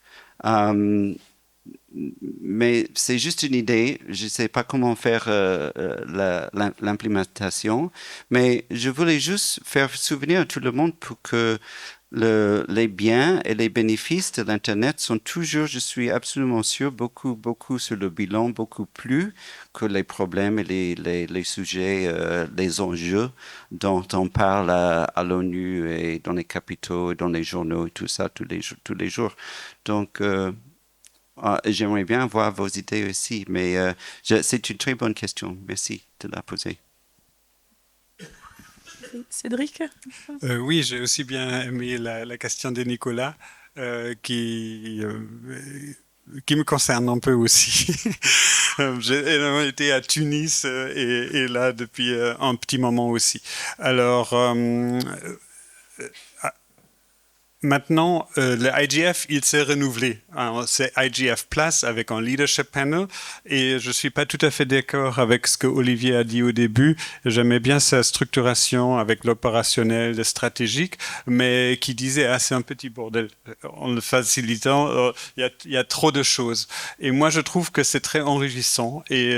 Mais c'est juste une idée. Je ne sais pas comment faire l'implémentation. Mais je voulais juste faire souvenir à tout le monde pour que les biens et les bénéfices de l'Internet sont toujours, je suis absolument sûr, beaucoup sur le bilan, beaucoup plus que les problèmes et les sujets, les enjeux dont on parle à l'ONU et dans les capitaux, et dans les journaux et tout ça tous les jours. Donc, j'aimerais bien voir vos idées aussi, mais c'est une très bonne question. Merci de la poser. Cédric? Oui, j'ai aussi bien aimé la question de Nicolas, qui me concerne un peu aussi. J'ai été à Tunis et là depuis un petit moment aussi. Alors, maintenant, le IGF, il s'est renouvelé. C'est IGF Plus avec un leadership panel et je ne suis pas tout à fait d'accord avec ce que Olivier a dit au début. J'aimais bien sa structuration avec l'opérationnel, le stratégique, mais qui disait c'est un petit bordel. En le facilitant, il y a trop de choses. Et moi, je trouve que c'est très enrichissant. Et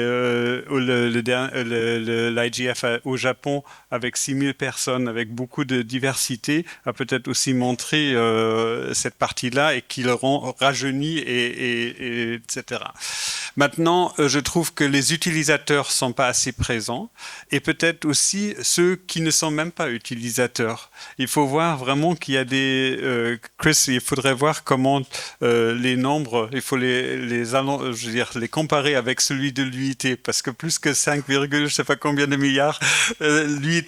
l'IGF au Japon, avec 6000 personnes, avec beaucoup de diversité, a peut-être aussi montré cette partie-là et qui le rend rajeuni, etc. Maintenant, je trouve que les utilisateurs ne sont pas assez présents et peut-être aussi ceux qui ne sont même pas utilisateurs. Il faut voir vraiment qu'il y a des... Chris, il faudrait voir comment les nombres, il faut les comparer avec celui de l'UIT, parce que plus que 5, je ne sais pas combien de milliards, l'UIT,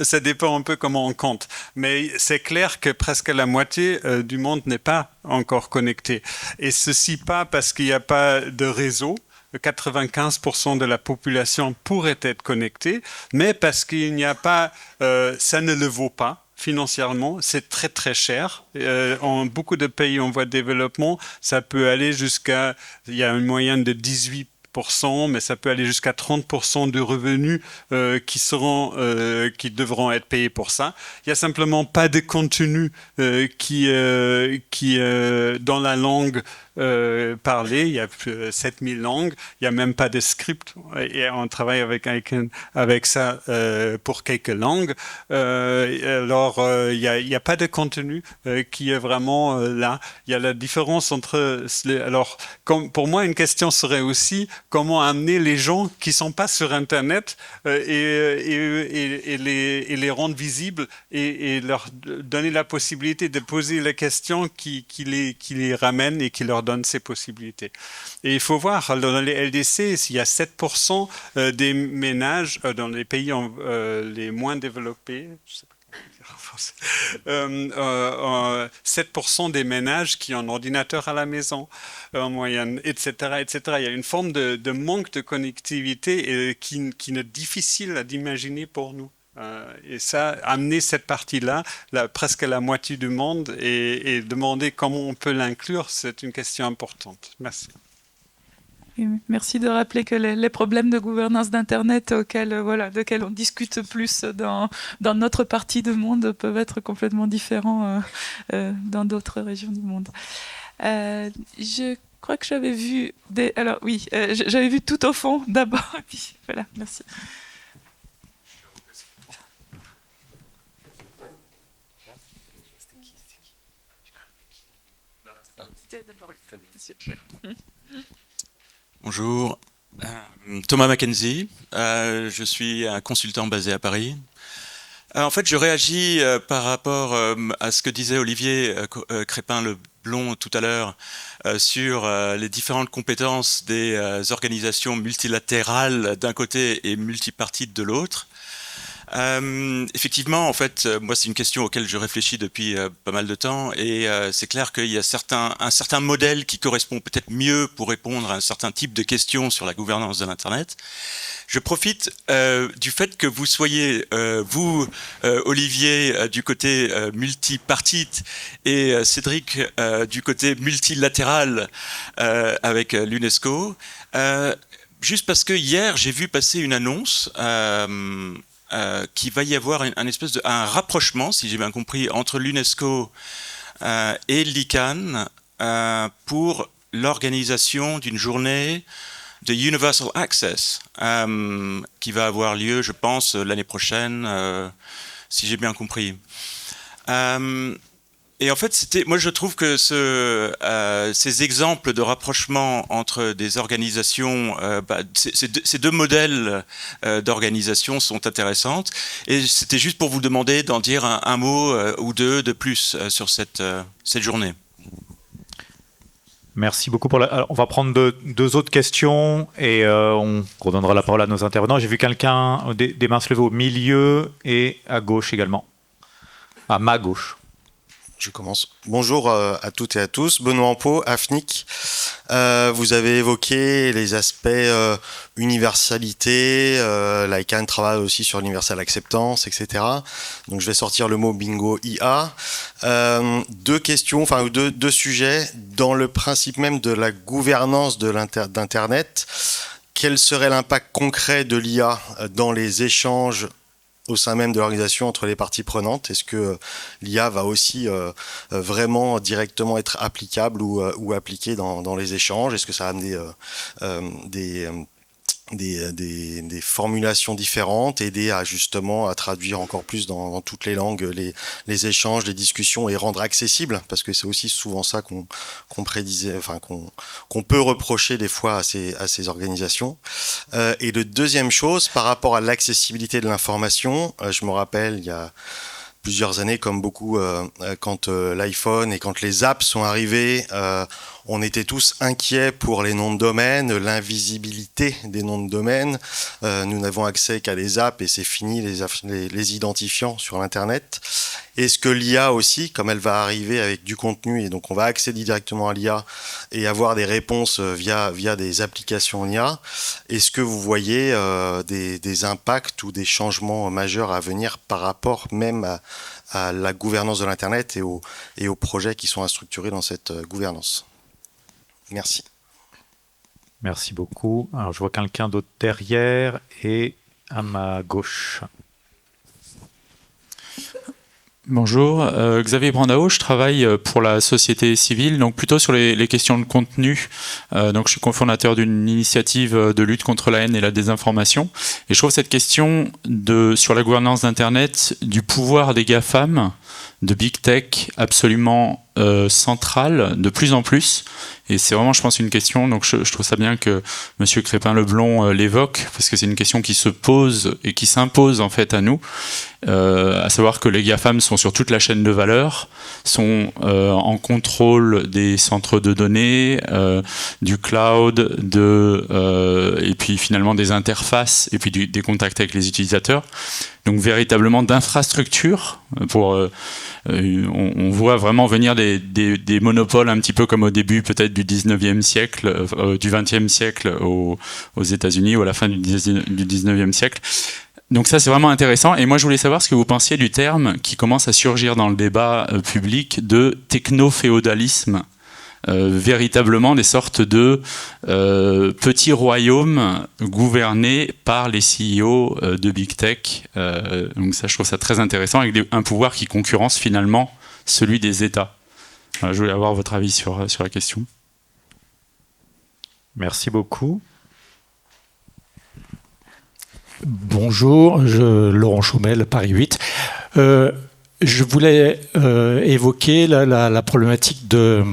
ça dépend un peu comment on compte. Mais c'est clair que presque la moitié du monde n'est pas encore connecté. Et ceci pas parce qu'il n'y a pas de réseau. 95% de la population pourrait être connectée, mais parce qu'il n'y a pas, ça ne le vaut pas. Financièrement, c'est très très cher. En beaucoup de pays en voie de développement, ça peut aller jusqu'à, il y a une moyenne de 18%, mais ça peut aller jusqu'à 30% de revenus qui devront être payés pour ça. Il n'y a simplement pas de contenu qui dans la langue parlée. Il y a 7000 langues. Il n'y a même pas de script. Et on travaille avec ça pour quelques langues. Alors, il n'y a pas de contenu qui est vraiment là. Il y a la différence entre... Alors, pour moi, une question serait aussi comment amener les gens qui ne sont pas sur Internet et les rendre visibles et leur donner la possibilité de poser les questions qui les ramènent et qui leur donnent ces possibilités. Et il faut voir, dans les LDC, s'il y a 7% des ménages dans les pays les moins développés, je sais pas, 7% des ménages qui ont un ordinateur à la maison en moyenne, etc., etc. Il y a une forme de manque de connectivité qui est difficile à imaginer pour nous. Et ça, amener cette partie-là, presque la moitié du monde, et demander comment on peut l'inclure, c'est une question importante. Merci. Merci de rappeler que les problèmes de gouvernance d'Internet auxquels on discute plus dans notre partie du monde peuvent être complètement différents dans d'autres régions du monde. Je crois que j'avais vu j'avais vu tout au fond d'abord. Et puis, voilà, merci. Bonjour, Thomas Mackenzie, je suis un consultant basé à Paris. En fait, je réagis par rapport à ce que disait Olivier Crépin-Leblond tout à l'heure sur les différentes compétences des organisations multilatérales d'un côté et multipartites de l'autre. Effectivement, en fait, moi, c'est une question auquel je réfléchis depuis pas mal de temps, et c'est clair qu'il y a un certain modèle qui correspond peut-être mieux pour répondre à un certain type de questions sur la gouvernance de l'Internet. Je profite du fait que vous soyez, Olivier, du côté multipartite et Cédric du côté multilatéral avec l'UNESCO. juste parce que hier, j'ai vu passer une annonce qu'il va y avoir un rapprochement, si j'ai bien compris, entre l'UNESCO et l'ICANN pour l'organisation d'une journée de Universal Access qui va avoir lieu, je pense, l'année prochaine, si j'ai bien compris. Et en fait, moi je trouve que ces exemples de rapprochement entre des organisations, ces deux modèles d'organisation sont intéressantes. Et c'était juste pour vous demander d'en dire un mot ou deux de plus sur cette journée. Merci beaucoup. Alors, on va prendre deux autres questions et on redonnera la parole à nos intervenants. J'ai vu quelqu'un, des mains se lever au milieu et à gauche également. À ma gauche. Je commence. Bonjour à toutes et à tous. Benoît Ampeau, AFNIC. Vous avez évoqué les aspects universalité. L'ICANN travaille aussi sur l'universal acceptance, etc. Donc je vais sortir le mot bingo IA. Deux questions, enfin deux sujets. Dans le principe même de la gouvernance d'Internet, quel serait l'impact concret de l'IA dans les échanges au sein même de l'organisation entre les parties prenantes? Est-ce que l'IA va aussi vraiment directement être applicable ou appliquée dans les échanges? Est-ce que ça va amener des formulations différentes, aider à justement à traduire encore plus dans toutes les langues les échanges, les discussions et rendre accessible, parce que c'est aussi souvent ça qu'on prédisait, enfin qu'on peut reprocher des fois à ces organisations. Et le deuxième chose, par rapport à l'accessibilité de l'information, je me rappelle il y a plusieurs années, comme beaucoup, quand l'iPhone et quand les apps sont arrivés, on était tous inquiets pour les noms de domaine, l'invisibilité des noms de domaine. Nous n'avons accès qu'à des apps et c'est fini les identifiants sur l'Internet. Est-ce que l'IA aussi, comme elle va arriver avec du contenu et donc on va accéder directement à l'IA et avoir des réponses via des applications IA, est-ce que vous voyez des impacts ou des changements majeurs à venir par rapport même à la gouvernance de l'Internet et aux projets qui sont structurés dans cette gouvernance? Merci. Merci beaucoup. Alors, je vois quelqu'un d'autre derrière et à ma gauche. Bonjour, Xavier Brandao, je travaille pour la société civile, donc plutôt sur les questions de contenu. Donc je suis cofondateur d'une initiative de lutte contre la haine et la désinformation. Et je trouve cette question sur la gouvernance d'Internet, du pouvoir des GAFAM, de Big Tech, absolument centrale, de plus en plus. Et c'est vraiment, je pense, une question, donc je trouve ça bien que M. Crépin-Leblond l'évoque, parce que c'est une question qui se pose et qui s'impose en fait à nous, à savoir que les GAFAM sont sur toute la chaîne de valeur, sont en contrôle des centres de données, du cloud, et puis finalement des interfaces, et puis des contacts avec les utilisateurs. Donc véritablement d'infrastructures. On voit vraiment venir des monopoles un petit peu comme au début peut-être du 19e siècle, du 20e siècle aux États-Unis ou à la fin du 19e siècle. Donc ça c'est vraiment intéressant et moi je voulais savoir ce que vous pensiez du terme qui commence à surgir dans le débat public de techno-féodalisme. Véritablement des sortes de petits royaumes gouvernés par les CEO de Big Tech. Donc ça, je trouve ça très intéressant, avec un pouvoir qui concurrence finalement celui des États. Voilà, je voulais avoir votre avis sur la question. Merci beaucoup. Bonjour, Laurent Chaumel, Paris 8. Je voulais évoquer la problématique de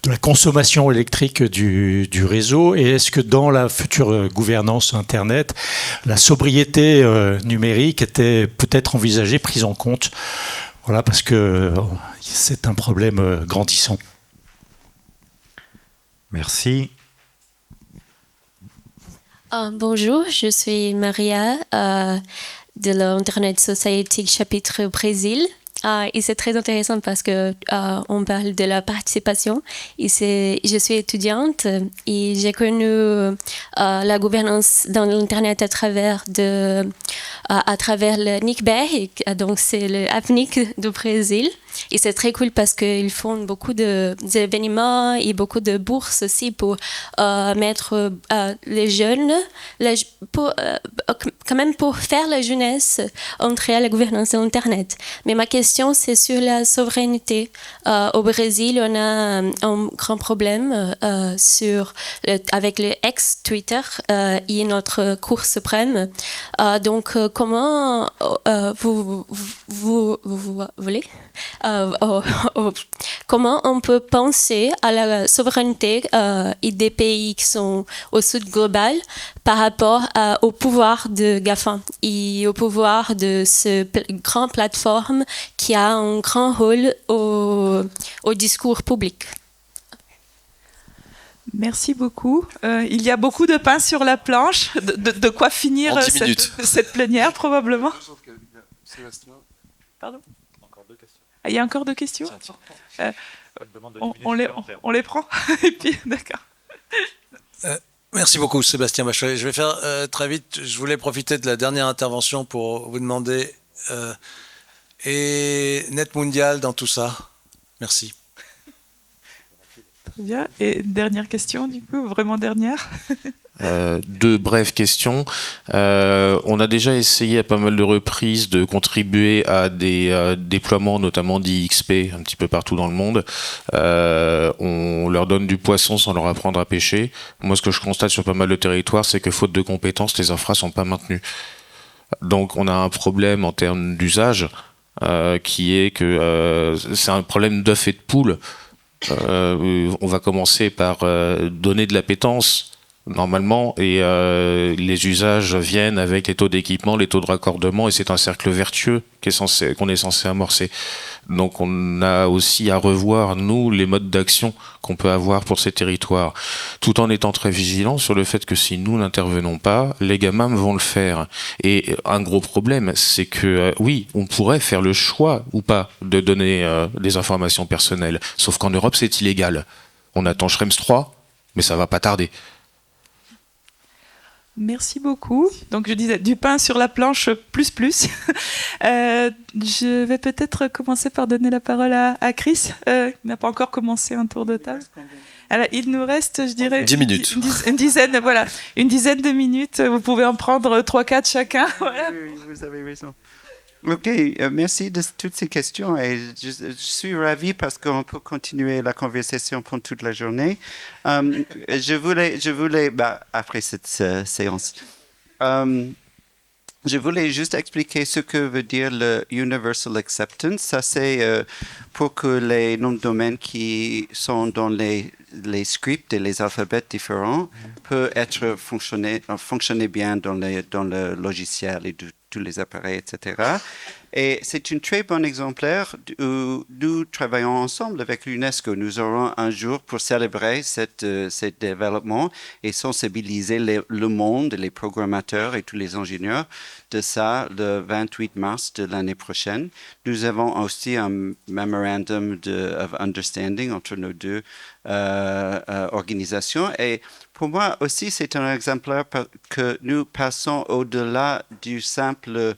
la consommation électrique du réseau et est-ce que dans la future gouvernance Internet, la sobriété numérique était peut-être envisagée, prise en compte, voilà, parce que c'est un problème grandissant. Merci. Bonjour, je suis Maria de l'Internet Society chapitre Brésil. et c'est très intéressant parce que on parle de la participation. Je suis étudiante et j'ai connu la gouvernance dans l'Internet à travers le NICBE, donc c'est le APNIC du Brésil. Et c'est très cool parce qu'ils font beaucoup d'événements et beaucoup de bourses aussi pour mettre les jeunes, quand même pour faire la jeunesse entrer à la gouvernance de l'Internet. Mais ma question, c'est sur la souveraineté. Au Brésil, on a un grand problème avec le ex-Twitter et notre Cour suprême. Donc, comment vous voulez comment on peut penser à la souveraineté des pays qui sont au sud global par rapport au pouvoir de GAFA et au pouvoir de ce grand plateforme qui a un grand rôle au discours public. Merci beaucoup. Il y a beaucoup de pain sur la planche. De quoi finir cette plénière, probablement. Pardon ? Il y a encore 2 questions. On les prend. Et puis, d'accord. Merci beaucoup, Sébastien Bachelet. Je vais faire très vite. Je voulais profiter de la dernière intervention pour vous demander et Net Mundial dans tout ça. Merci. Très bien. Et dernière question, du coup, vraiment dernière. 2 brèves questions. On a déjà essayé à pas mal de reprises de contribuer à des déploiements, notamment d'IXP, un petit peu partout dans le monde. On leur donne du poisson sans leur apprendre à pêcher. Moi, ce que je constate sur pas mal de territoires, c'est que faute de compétences, les infras sont pas maintenues. Donc, on a un problème en termes d'usage, qui est que c'est un problème d'œuf et de poule. On va commencer par donner de l'appétence normalement, et les usages viennent avec les taux d'équipement, les taux de raccordement, et c'est un cercle vertueux qu'on est censé amorcer. Donc on a aussi à revoir, nous, les modes d'action qu'on peut avoir pour ces territoires, tout en étant très vigilant sur le fait que si nous n'intervenons pas, les gamins vont le faire. Et un gros problème, c'est que oui, on pourrait faire le choix ou pas de donner des informations personnelles, sauf qu'en Europe c'est illégal. On attend Schrems 3, mais ça va pas tarder. Merci beaucoup. Donc, je disais du pain sur la planche, plus. Je vais peut-être commencer par donner la parole à Chris. Il n'a pas encore commencé un tour de table. Alors, il nous reste, je dirais... 10 minutes. Une dizaine de minutes. Vous pouvez en prendre 3-4 chacun. Voilà. Oui, vous avez raison. Ok, merci de toutes ces questions et je suis ravi parce qu'on peut continuer la conversation pendant toute la journée. Je voulais après cette séance, je voulais juste expliquer ce que veut dire le Universal Acceptance. Ça, c'est pour que les noms de domaine qui sont dans les scripts et les alphabets différents peuvent être fonctionner bien dans le logiciel et tous les appareils, etc. Et c'est un très bon exemplaire où nous travaillons ensemble avec l'UNESCO. Nous aurons un jour pour célébrer ce développement et sensibiliser le monde, les programmateurs et tous les ingénieurs de ça le 28 mars de l'année prochaine. Nous avons aussi un memorandum of understanding entre nos 2 organisations. Et pour moi aussi, c'est un exemplaire que nous passons au-delà du simple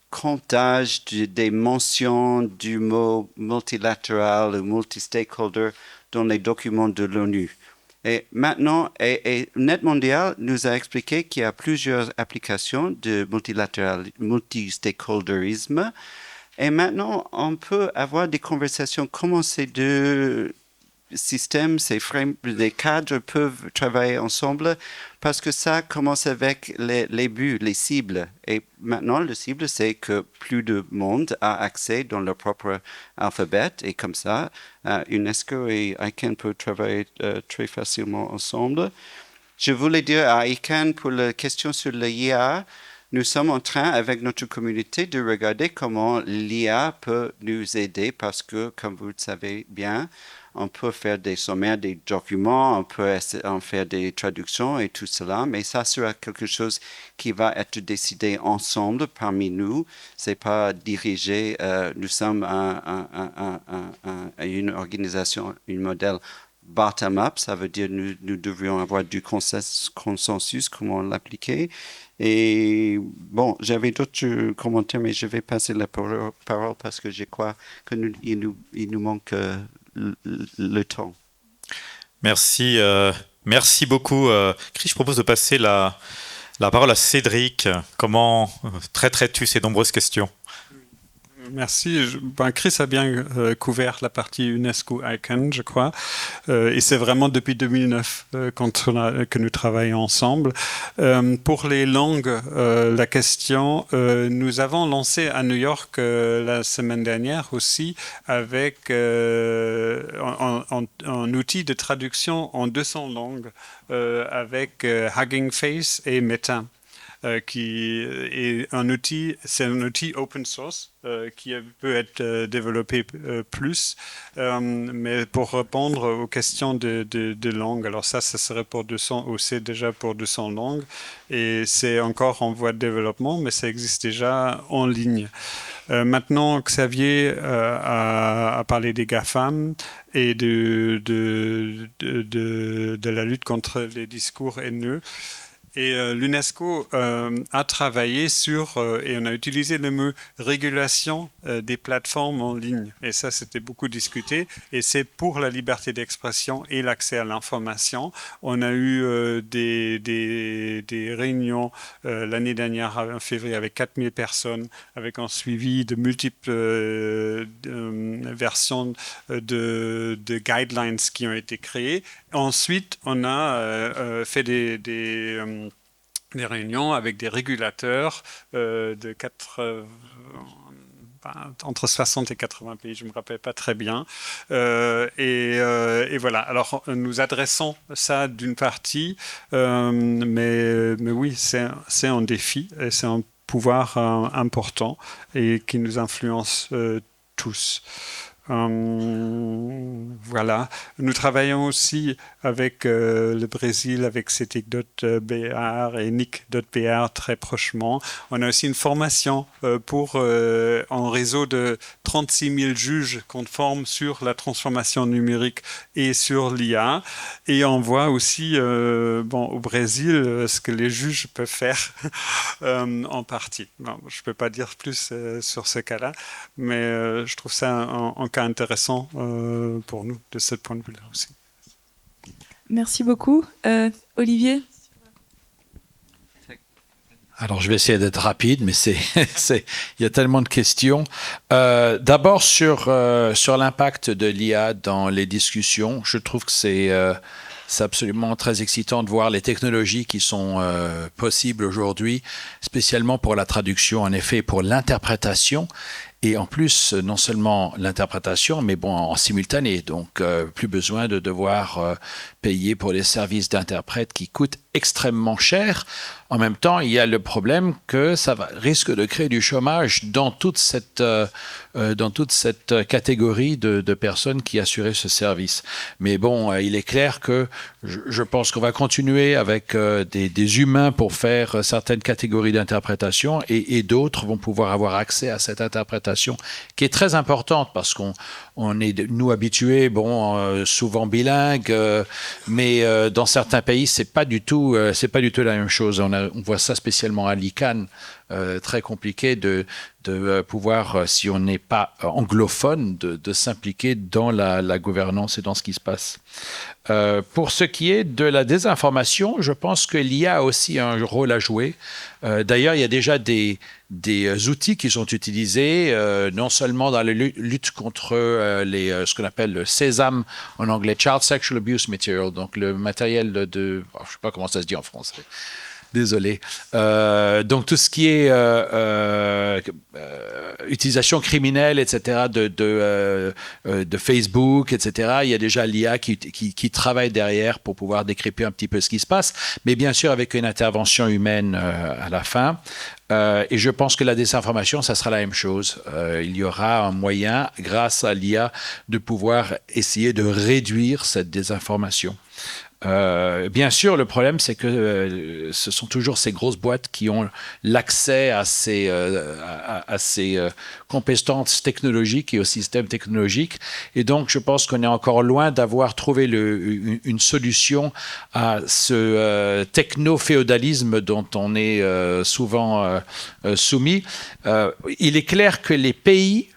comptage des mentions du mot multilatéral ou multi-stakeholder dans les documents de l'ONU. Et maintenant, Net Mundial nous a expliqué qu'il y a plusieurs applications de multi-stakeholderisme. Et maintenant, on peut avoir des conversations comment ces 2 systèmes, les cadres peuvent travailler ensemble parce que ça commence avec les buts, les cibles. Et maintenant, le cible, c'est que plus de monde a accès dans leur propre alphabet. Et comme ça, UNESCO et ICANN peuvent travailler très facilement ensemble. Je voulais dire à ICANN, pour la question sur l'IA, nous sommes en train, avec notre communauté, de regarder comment l'IA peut nous aider parce que, comme vous le savez bien, on peut faire des sommaires, des documents, on peut en faire des traductions et tout cela, mais ça sera quelque chose qui va être décidé ensemble parmi nous. C'est pas dirigé. Nous sommes une organisation, un modèle bottom-up, ça veut dire nous devrions avoir du consensus, comment l'appliquer. Et bon, j'avais d'autres commentaires, mais je vais passer la parole parce que je crois qu'il nous manque le temps. Merci, merci beaucoup. Chris, je propose de passer la parole à Cédric. Comment traiterais-tu ces nombreuses questions ? Merci. Chris a bien couvert la partie UNESCO ICANN, je crois. Et c'est vraiment depuis 2009 que nous travaillons ensemble. Pour les langues, la question, nous avons lancé à New York la semaine dernière aussi avec un outil de traduction en 200 langues avec Hugging Face et Meta. Qui est c'est un outil open source qui peut être développé plus, mais pour répondre aux questions de langue. Alors ça serait pour 200, ou c'est déjà pour 200 langues, et c'est encore en voie de développement, mais ça existe déjà en ligne. Maintenant, Xavier a parlé des GAFAM et de la lutte contre les discours haineux. Et l'UNESCO a travaillé sur, et on a utilisé le mot régulation des plateformes en ligne. Et ça, c'était beaucoup discuté. Et c'est pour la liberté d'expression et l'accès à l'information. On a eu des réunions l'année dernière, en février, avec 4000 personnes, avec un suivi de multiples versions de guidelines qui ont été créées. Ensuite, on a fait des réunions avec des régulateurs entre 60 et 80 pays, je ne me rappelle pas très bien. Et voilà, alors nous adressons ça d'une partie, mais oui, c'est un défi, et c'est un pouvoir important et qui nous influence tous. Voilà. Nous travaillons aussi avec le Brésil, avec CETIC.BR et NIC.BR très prochement. On a aussi une formation pour un réseau de 36 000 juges qu'on forme sur la transformation numérique et sur l'IA. Et on voit aussi au Brésil ce que les juges peuvent faire en partie. Bon, je ne peux pas dire plus sur ce cas-là, mais je trouve ça un cas intéressant pour nous de ce point de vue-là aussi. Merci beaucoup. Olivier ? Alors, je vais essayer d'être rapide, mais il y a tellement de questions. D'abord, sur l'impact de l'IA dans les discussions, je trouve que c'est absolument très excitant de voir les technologies qui sont possibles aujourd'hui, spécialement pour la traduction, en effet, pour l'interprétation. Et en plus, non seulement l'interprétation, mais bon, en simultané. Donc, plus besoin de devoir payer pour les services d'interprètes qui coûtent extrêmement cher. En même temps, il y a le problème que ça risque de créer du chômage dans toute cette catégorie de personnes qui assuraient ce service. Mais bon, il est clair que je pense qu'on va continuer avec des humains pour faire certaines catégories d'interprétation et d'autres vont pouvoir avoir accès à cette interprétation qui est très importante parce qu'on est, nous, habitués, souvent bilingues, mais dans certains pays, c'est pas du tout la même chose. On voit ça spécialement à l'ICANN, très compliqué de pouvoir, si on n'est pas anglophone, de s'impliquer dans la gouvernance et dans ce qui se passe. Pour ce qui est de la désinformation, je pense que l'IA a aussi un rôle à jouer. D'ailleurs, il y a déjà des outils qui sont utilisés, non seulement dans la lutte contre ce qu'on appelle le CSAM en anglais, Child Sexual Abuse Material, donc le matériel je ne sais pas comment ça se dit en français. Désolé. Donc tout ce qui est utilisation criminelle, etc., de Facebook, etc., il y a déjà l'IA qui travaille derrière pour pouvoir décrypter un petit peu ce qui se passe, mais bien sûr avec une intervention humaine à la fin. Et je pense que la désinformation, ça sera la même chose. Il y aura un moyen, grâce à l'IA, de pouvoir essayer de réduire cette désinformation. Bien sûr, le problème, c'est que ce sont toujours ces grosses boîtes qui ont l'accès à ces compétences technologiques et au système technologique. Et donc, je pense qu'on est encore loin d'avoir trouvé une solution à ce techno-féodalisme dont on est souvent soumis. Il est clair que les pays,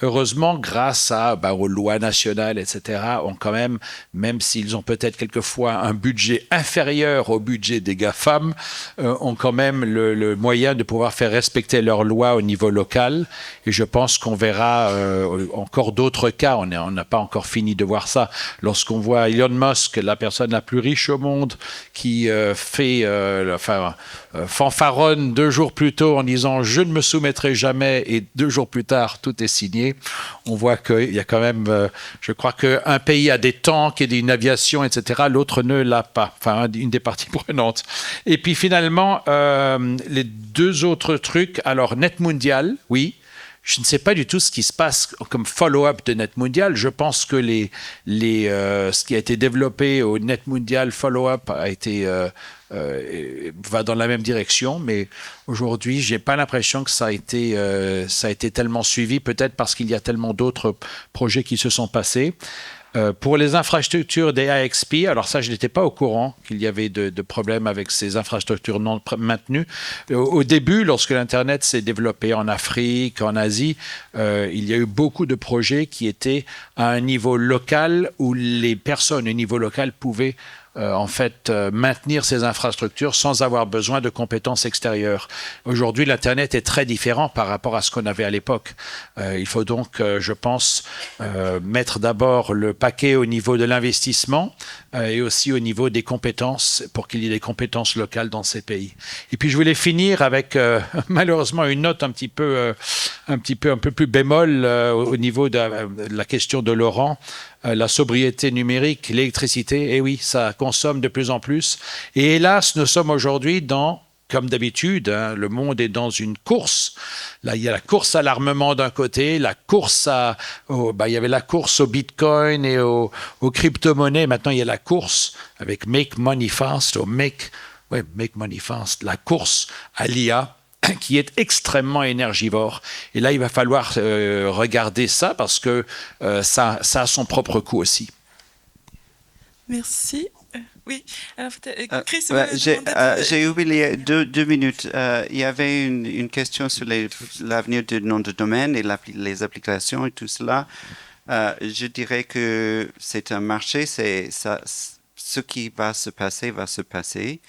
heureusement, grâce aux lois nationales, etc., ont quand même s'ils ont peut-être quelquefois un budget inférieur au budget des GAFAM, ont quand même le moyen de pouvoir faire respecter leurs lois au niveau local. Et je pense qu'on verra encore d'autres cas. On n'a pas encore fini de voir ça. Lorsqu'on voit Elon Musk, la personne la plus riche au monde, qui fanfaronne 2 jours plus tôt en disant « je ne me soumettrai jamais » et 2 jours plus tard, tout est signé. On voit qu'il y a quand même, je crois qu'un pays a des tanks et une aviation, etc. L'autre ne l'a pas, enfin une des parties prenantes. Et puis finalement, les 2 autres trucs, alors Net Mundial, oui. Je ne sais pas du tout ce qui se passe comme follow-up de Net Mundial. Je pense que ce qui a été développé au Net Mundial follow-up va dans la même direction, mais aujourd'hui, j'ai pas l'impression que ça a été tellement suivi, peut-être parce qu'il y a tellement d'autres projets qui se sont passés. Pour les infrastructures des IXP, alors ça, je n'étais pas au courant qu'il y avait de problèmes avec ces infrastructures non maintenues. Au début, lorsque l'Internet s'est développé en Afrique, en Asie, il y a eu beaucoup de projets qui étaient à un niveau local où les personnes au niveau local pouvaient maintenir ces infrastructures sans avoir besoin de compétences extérieures. Aujourd'hui, l'Internet est très différent par rapport à ce qu'on avait à l'époque. Il faut donc, je pense, mettre d'abord le paquet au niveau de l'investissement et aussi au niveau des compétences pour qu'il y ait des compétences locales dans ces pays. Et puis, je voulais finir avec, malheureusement, une note un peu plus bémol au niveau de la question de Laurent. La sobriété numérique, l'électricité, et oui, ça consomme de plus en plus. Et hélas, nous sommes aujourd'hui comme d'habitude, le monde est dans une course. Là, il y a la course à l'armement d'un côté, il y avait la course au Bitcoin et aux crypto-monnaies. Maintenant, il y a la course avec Make Money Fast, Make Money Fast, la course à l'IA, qui est extrêmement énergivore. Et là, il va falloir regarder ça parce que ça a son propre coût aussi. Merci. Oui, alors Chris, j'ai oublié 2 minutes. Il y avait une question sur l'avenir du nom de domaine et les applications et tout cela. Je dirais que c'est un marché, ce qui va se passer va se passer.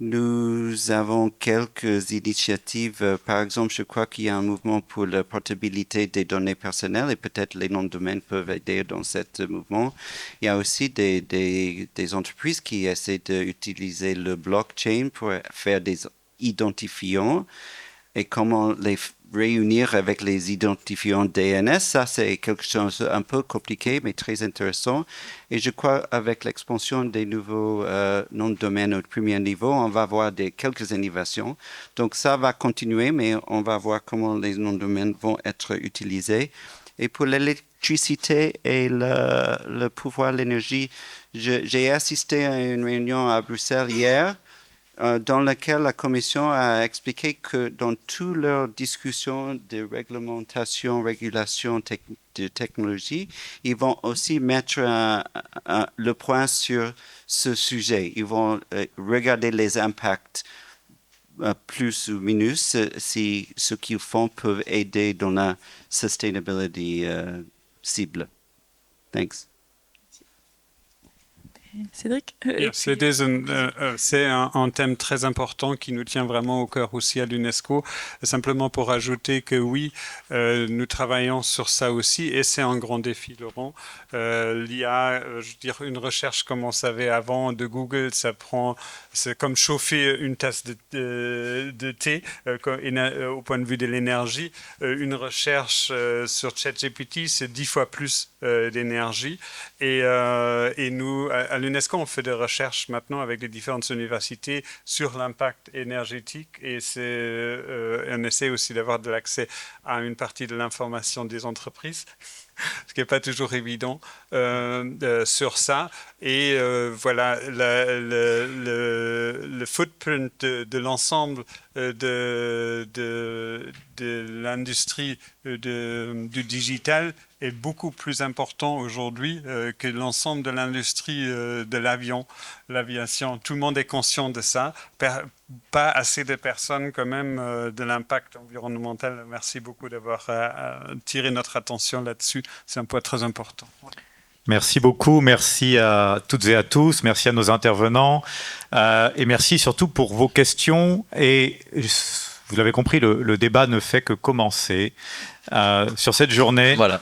Nous avons quelques initiatives. Par exemple, je crois qu'il y a un mouvement pour la portabilité des données personnelles et peut-être les noms de domaine peuvent aider dans ce mouvement. Il y a aussi des entreprises qui essaient d'utiliser le blockchain pour faire des identifiants et comment les réunir avec les identifiants DNS. Ça, c'est quelque chose un peu compliqué, mais très intéressant. Et je crois avec l'expansion des nouveaux noms de domaine au premier niveau, on va avoir quelques innovations. Donc, ça va continuer, mais on va voir comment les noms de domaine vont être utilisés. Et pour l'électricité et le pouvoir, l'énergie, j'ai assisté à une réunion à Bruxelles hier, dans laquelle la Commission a expliqué que dans toutes leurs discussions de réglementation, régulation de technologie, ils vont aussi mettre le point sur ce sujet. Ils vont regarder les impacts plus ou minus si ce qu'ils font peut aider dans la sustainability cible. Thanks. Cédric? C'est un thème très important qui nous tient vraiment au cœur aussi à l'UNESCO. Simplement pour ajouter que oui, nous travaillons sur ça aussi et c'est un grand défi, Laurent. L'IA, je veux dire, une recherche comme on savait avant de Google, c'est comme chauffer une tasse de thé au point de vue de l'énergie. Une recherche sur ChatGPT, c'est 10 fois plus d'énergie. Et nous, à l'UNESCO, on fait des recherches maintenant avec les différentes universités sur l'impact énergétique et on essaie aussi d'avoir de l'accès à une partie de l'information des entreprises, ce qui n'est pas toujours évident sur ça. Et voilà, le footprint de l'ensemble de l'industrie du digital est beaucoup plus important aujourd'hui que l'ensemble de l'industrie de l'aviation. Tout le monde est conscient de ça. Pas assez de personnes quand même de l'impact environnemental. Merci beaucoup d'avoir tiré notre attention là-dessus. C'est un point très important. Merci beaucoup, merci à toutes et à tous, merci à nos intervenants et merci surtout pour vos questions. Et vous l'avez compris, le débat ne fait que commencer sur cette journée. Voilà.